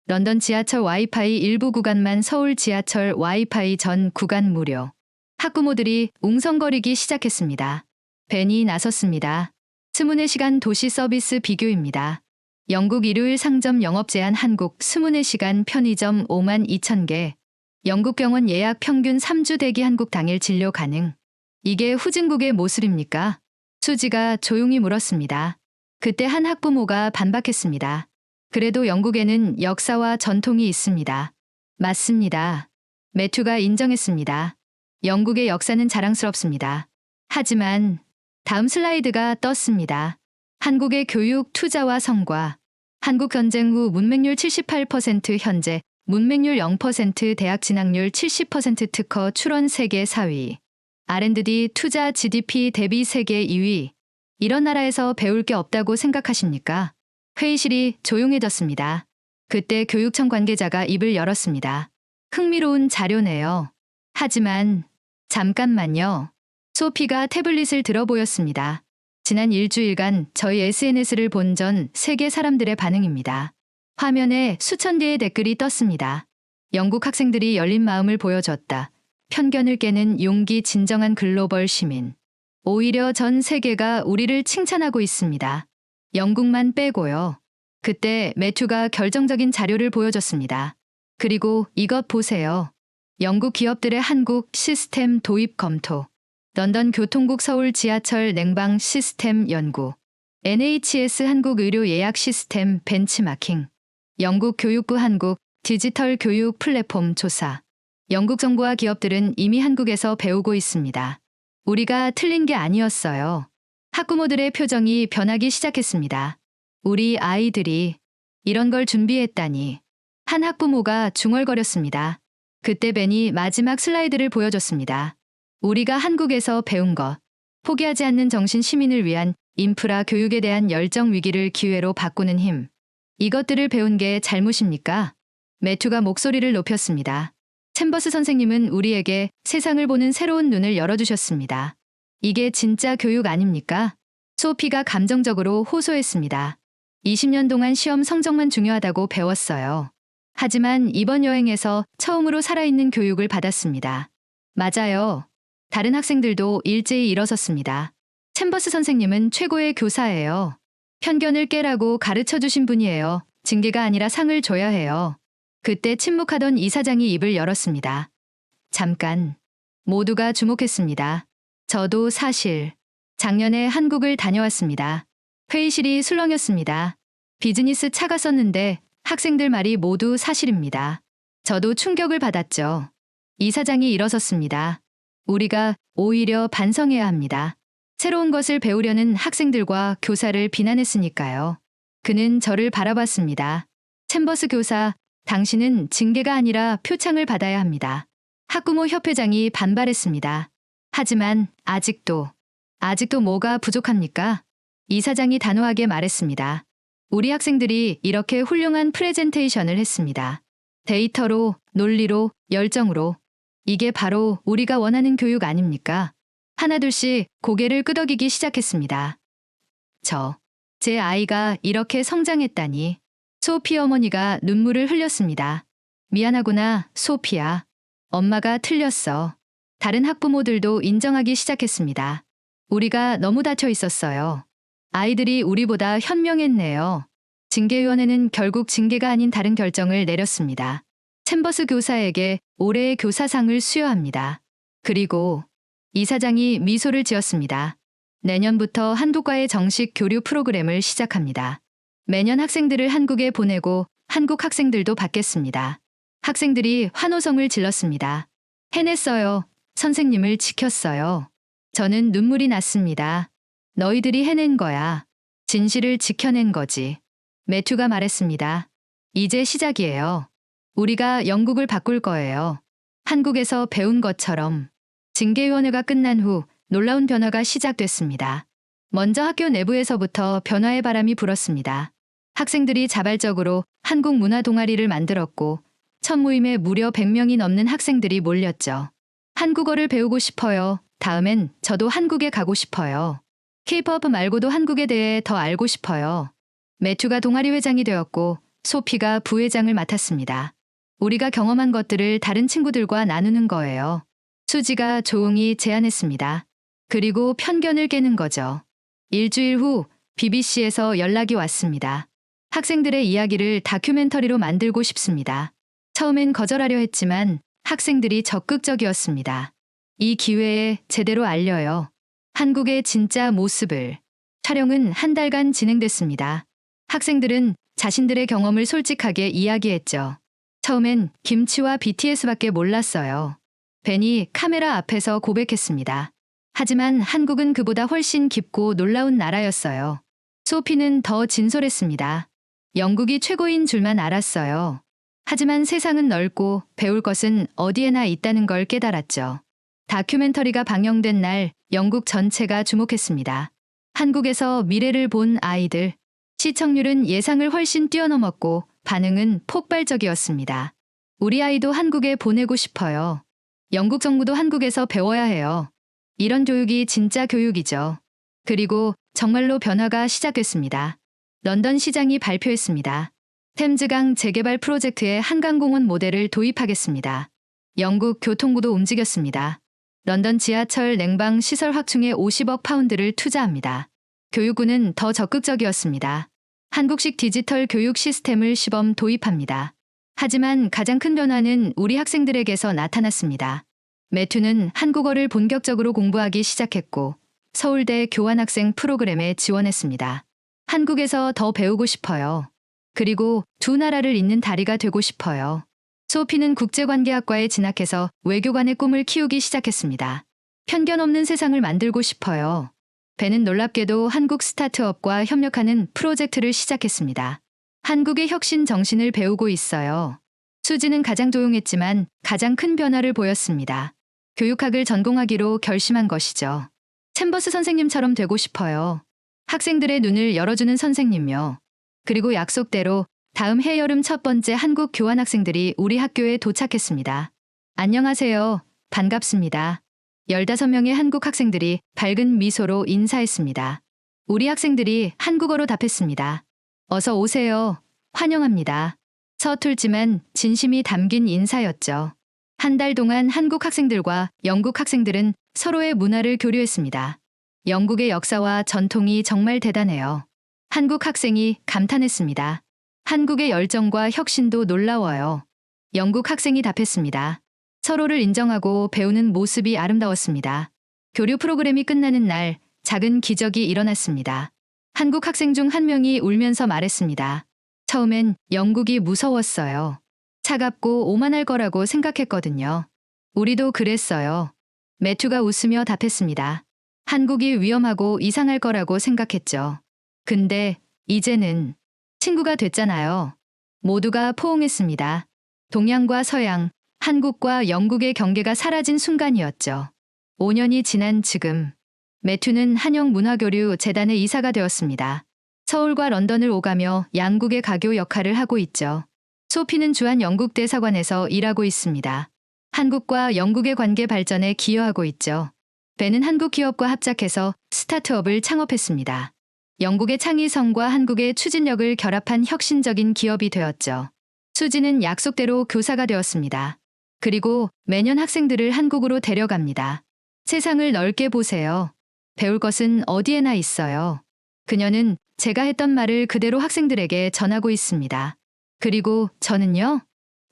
런던 지하철 와이파이 일부 구간만 서울 지하철 와이파이 전 구간 무료. 학부모들이 웅성거리기 시작했습니다. 벤이 나섰습니다. 24시간 도시 서비스 비교입니다. 영국 일요일 상점 영업 제한 한국 24시간 편의점 52,000개. 영국 병원 예약 평균 3주 대기 한국 당일 진료 가능. 이게 후진국의 모습입니까? 수지가 조용히 물었습니다. 그때 한 학부모가 반박했습니다. 그래도 영국에는 역사와 전통이 있습니다. 맞습니다. 매튜가 인정했습니다. 영국의 역사는 자랑스럽습니다. 하지만 다음 슬라이드가 떴습니다. 한국의 교육 투자와 성과. 한국 전쟁 후 문맹률 78% 현재 문맹률 0% 대학 진학률 70% 특허 출원 세계 4위. R&D 투자 GDP 대비 세계 2위. 이런 나라에서 배울 게 없다고 생각하십니까? 회의실이 조용해졌습니다. 그때 교육청 관계자가 입을 열었습니다. 흥미로운 자료네요. 하지만 잠깐만요. 소피가 태블릿을 들어 보였습니다. 지난 일주일간 저희 SNS를 본 전 세계 사람들의 반응입니다. 화면에 수천 개의 댓글이 떴습니다. 영국 학생들이 열린 마음을 보여줬다. 편견을 깨는 용기 진정한 글로벌 시민. 오히려 전 세계가 우리를 칭찬하고 있습니다. 영국만 빼고요. 그때 매튜가 결정적인 자료를 보여줬습니다. 그리고 이것 보세요. 영국 기업들의 한국 시스템 도입 검토. 런던 교통국 서울 지하철 냉방 시스템 연구. NHS 한국 의료 예약 시스템 벤치마킹. 영국 교육부 한국 디지털 교육 플랫폼 조사. 영국 정부와 기업들은 이미 한국에서 배우고 있습니다. 우리가 틀린 게 아니었어요. 학부모들의 표정이 변하기 시작했습니다. 우리 아이들이 이런 걸 준비했다니. 한 학부모가 중얼거렸습니다. 그때 벤이 마지막 슬라이드를 보여줬습니다. 우리가 한국에서 배운 것. 포기하지 않는 정신 시민을 위한 인프라 교육에 대한 열정 위기를 기회로 바꾸는 힘. 이것들을 배운 게 잘못입니까? 매튜가 목소리를 높였습니다. 챔버스 선생님은 우리에게 세상을 보는 새로운 눈을 열어주셨습니다. 이게 진짜 교육 아닙니까? 소피가 감정적으로 호소했습니다. 20년 동안 시험 성적만 중요하다고 배웠어요. 하지만 이번 여행에서 처음으로 살아있는 교육을 받았습니다. 맞아요. 다른 학생들도 일제히 일어섰습니다. 챔버스 선생님은 최고의 교사예요. 편견을 깨라고 가르쳐 주신 분이에요. 징계가 아니라 상을 줘야 해요. 그때 침묵하던 이사장이 입을 열었습니다. 잠깐. 모두가 주목했습니다. 저도 사실 작년에 한국을 다녀왔습니다. 회의실이 술렁였습니다. 비즈니스 차가 썼는데 학생들 말이 모두 사실입니다. 저도 충격을 받았죠. 이사장이 일어섰습니다. 우리가 오히려 반성해야 합니다. 새로운 것을 배우려는 학생들과 교사를 비난했으니까요. 그는 저를 바라봤습니다. 챔버스 교사, 당신은 징계가 아니라 표창을 받아야 합니다. 학부모 협회장이 반발했습니다. 하지만 아직도 뭐가 부족합니까? 이사장이 단호하게 말했습니다. 우리 학생들이 이렇게 훌륭한 프레젠테이션을 했습니다. 데이터로, 논리로, 열정으로. 이게 바로 우리가 원하는 교육 아닙니까? 하나둘씩 고개를 끄덕이기 시작했습니다. 제 아이가 이렇게 성장했다니. 소피 어머니가 눈물을 흘렸습니다. 미안하구나, 소피야. 엄마가 틀렸어. 다른 학부모들도 인정하기 시작했습니다. 우리가 너무 다쳐 있었어요. 아이들이 우리보다 현명했네요. 징계위원회는 결국 징계가 아닌 다른 결정을 내렸습니다. 챔버스 교사에게 올해의 교사상을 수여합니다. 그리고 이사장이 미소를 지었습니다. 내년부터 한국과의 정식 교류 프로그램을 시작합니다. 매년 학생들을 한국에 보내고 한국 학생들도 받겠습니다. 학생들이 환호성을 질렀습니다. 해냈어요. 선생님을 지켰어요. 저는 눈물이 났습니다. 너희들이 해낸 거야. 진실을 지켜낸 거지. 매튜가 말했습니다. 이제 시작이에요. 우리가 영국을 바꿀 거예요. 한국에서 배운 것처럼. 징계위원회가 끝난 후 놀라운 변화가 시작됐습니다. 먼저 학교 내부에서부터 변화의 바람이 불었습니다. 학생들이 자발적으로 한국 문화 동아리를 만들었고 첫 모임에 무려 100명이 넘는 학생들이 몰렸죠. 한국어를 배우고 싶어요. 다음엔 저도 한국에 가고 싶어요. K-POP 말고도 한국에 대해 더 알고 싶어요. 매튜가 동아리 회장이 되었고 소피가 부회장을 맡았습니다. 우리가 경험한 것들을 다른 친구들과 나누는 거예요. 수지가 조용히 제안했습니다. 그리고 편견을 깨는 거죠. 일주일 후 BBC에서 연락이 왔습니다. 학생들의 이야기를 다큐멘터리로 만들고 싶습니다. 처음엔 거절하려 했지만 학생들이 적극적이었습니다. 이 기회에 제대로 알려요. 한국의 진짜 모습을. 촬영은 한 달간 진행됐습니다. 학생들은 자신들의 경험을 솔직하게 이야기했죠. 처음엔 김치와 BTS밖에 몰랐어요. 벤이 카메라 앞에서 고백했습니다. 하지만 한국은 그보다 훨씬 깊고 놀라운 나라였어요. 소피는 더 진솔했습니다. 영국이 최고인 줄만 알았어요. 하지만 세상은 넓고 배울 것은 어디에나 있다는 걸 깨달았죠. 다큐멘터리가 방영된 날 영국 전체가 주목했습니다. 한국에서 미래를 본 아이들. 시청률은 예상을 훨씬 뛰어넘었고 반응은 폭발적이었습니다. 우리 아이도 한국에 보내고 싶어요. 영국 정부도 한국에서 배워야 해요. 이런 교육이 진짜 교육이죠. 그리고 정말로 변화가 시작됐습니다. 런던 시장이 발표했습니다. 템즈강 재개발 프로젝트에 한강공원 모델을 도입하겠습니다. 영국 교통부도 움직였습니다. 런던 지하철 냉방 시설 확충에 50억 파운드를 투자합니다. 교육부는 더 적극적이었습니다. 한국식 디지털 교육 시스템을 시범 도입합니다. 하지만 가장 큰 변화는 우리 학생들에게서 나타났습니다. 매튜는 한국어를 본격적으로 공부하기 시작했고 서울대 교환학생 프로그램에 지원했습니다. 한국에서 더 배우고 싶어요. 그리고 두 나라를 잇는 다리가 되고 싶어요. 소피는 국제관계학과에 진학해서 외교관의 꿈을 키우기 시작했습니다. 편견 없는 세상을 만들고 싶어요. 벤은 놀랍게도 한국 스타트업과 협력하는 프로젝트를 시작했습니다. 한국의 혁신 정신을 배우고 있어요. 수지는 가장 조용했지만 가장 큰 변화를 보였습니다. 교육학을 전공하기로 결심한 것이죠. 챔버스 선생님처럼 되고 싶어요. 학생들의 눈을 열어주는 선생님요. 그리고 약속대로 다음 해 여름 첫 번째 한국 교환학생들이 우리 학교에 도착했습니다. 안녕하세요. 반갑습니다. 15명의 한국 학생들이 밝은 미소로 인사했습니다. 우리 학생들이 한국어로 답했습니다. 어서 오세요. 환영합니다. 서툴지만 진심이 담긴 인사였죠. 한 달 동안 한국 학생들과 영국 학생들은 서로의 문화를 교류했습니다. 영국의 역사와 전통이 정말 대단해요. 한국 학생이 감탄했습니다. 한국의 열정과 혁신도 놀라워요. 영국 학생이 답했습니다. 서로를 인정하고 배우는 모습이 아름다웠습니다. 교류 프로그램이 끝나는 날 작은 기적이 일어났습니다. 한국 학생 중 한 명이 울면서 말했습니다. 처음엔 영국이 무서웠어요. 차갑고 오만할 거라고 생각했거든요. 우리도 그랬어요. 매튜가 웃으며 답했습니다. 한국이 위험하고 이상할 거라고 생각했죠. 근데 이제는 친구가 됐잖아요. 모두가 포옹했습니다. 동양과 서양, 한국과 영국의 경계가 사라진 순간이었죠. 5년이 지난 지금 매튜는 한영문화교류 재단의 이사가 되었습니다. 서울과 런던을 오가며 양국의 가교 역할을 하고 있죠. 소피는 주한 영국 대사관에서 일하고 있습니다. 한국과 영국의 관계 발전에 기여하고 있죠. 벤은 한국 기업과 합작해서 스타트업을 창업했습니다. 영국의 창의성과 한국의 추진력을 결합한 혁신적인 기업이 되었죠. 수지는 약속대로 교사가 되었습니다. 그리고 매년 학생들을 한국으로 데려갑니다. 세상을 넓게 보세요. 배울 것은 어디에나 있어요. 그녀는 제가 했던 말을 그대로 학생들에게 전하고 있습니다. 그리고 저는요,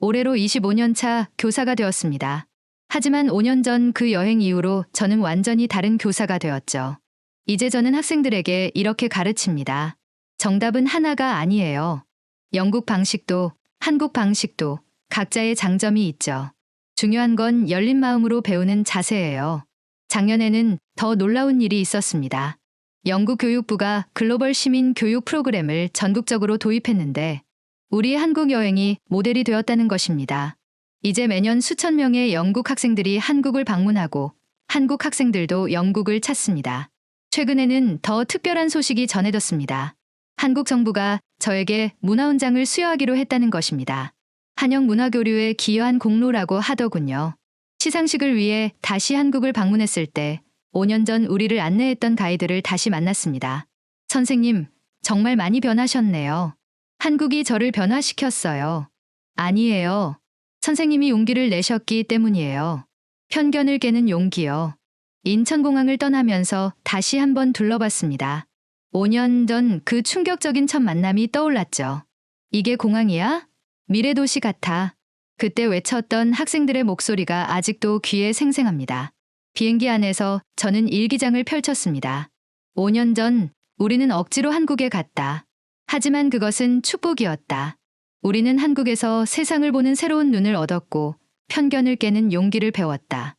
올해로 25년 차 교사가 되었습니다. 하지만 5년 전 그 여행 이후로 저는 완전히 다른 교사가 되었죠. 이제 저는 학생들에게 이렇게 가르칩니다. 정답은 하나가 아니에요. 영국 방식도 한국 방식도 각자의 장점이 있죠. 중요한 건 열린 마음으로 배우는 자세예요. 작년에는 더 놀라운 일이 있었습니다. 영국 교육부가 글로벌 시민 교육 프로그램을 전국적으로 도입했는데 우리의 한국 여행이 모델이 되었다는 것입니다. 이제 매년 수천 명의 영국 학생들이 한국을 방문하고 한국 학생들도 영국을 찾습니다. 최근에는 더 특별한 소식이 전해졌습니다. 한국 정부가 저에게 문화훈장을 수여하기로 했다는 것입니다. 한영 문화교류에 기여한 공로라고 하더군요. 시상식을 위해 다시 한국을 방문했을 때 5년 전 우리를 안내했던 가이드를 다시 만났습니다. 선생님, 정말 많이 변하셨네요. 한국이 저를 변화시켰어요. 아니에요. 선생님이 용기를 내셨기 때문이에요. 편견을 깨는 용기요. 인천공항을 떠나면서 다시 한번 둘러봤습니다. 5년 전 그 충격적인 첫 만남이 떠올랐죠. 이게 공항이야? 미래도시 같아. 그때 외쳤던 학생들의 목소리가 아직도 귀에 생생합니다. 비행기 안에서 저는 일기장을 펼쳤습니다. 5년 전 우리는 억지로 한국에 갔다. 하지만 그것은 축복이었다. 우리는 한국에서 세상을 보는 새로운 눈을 얻었고 편견을 깨는 용기를 배웠다.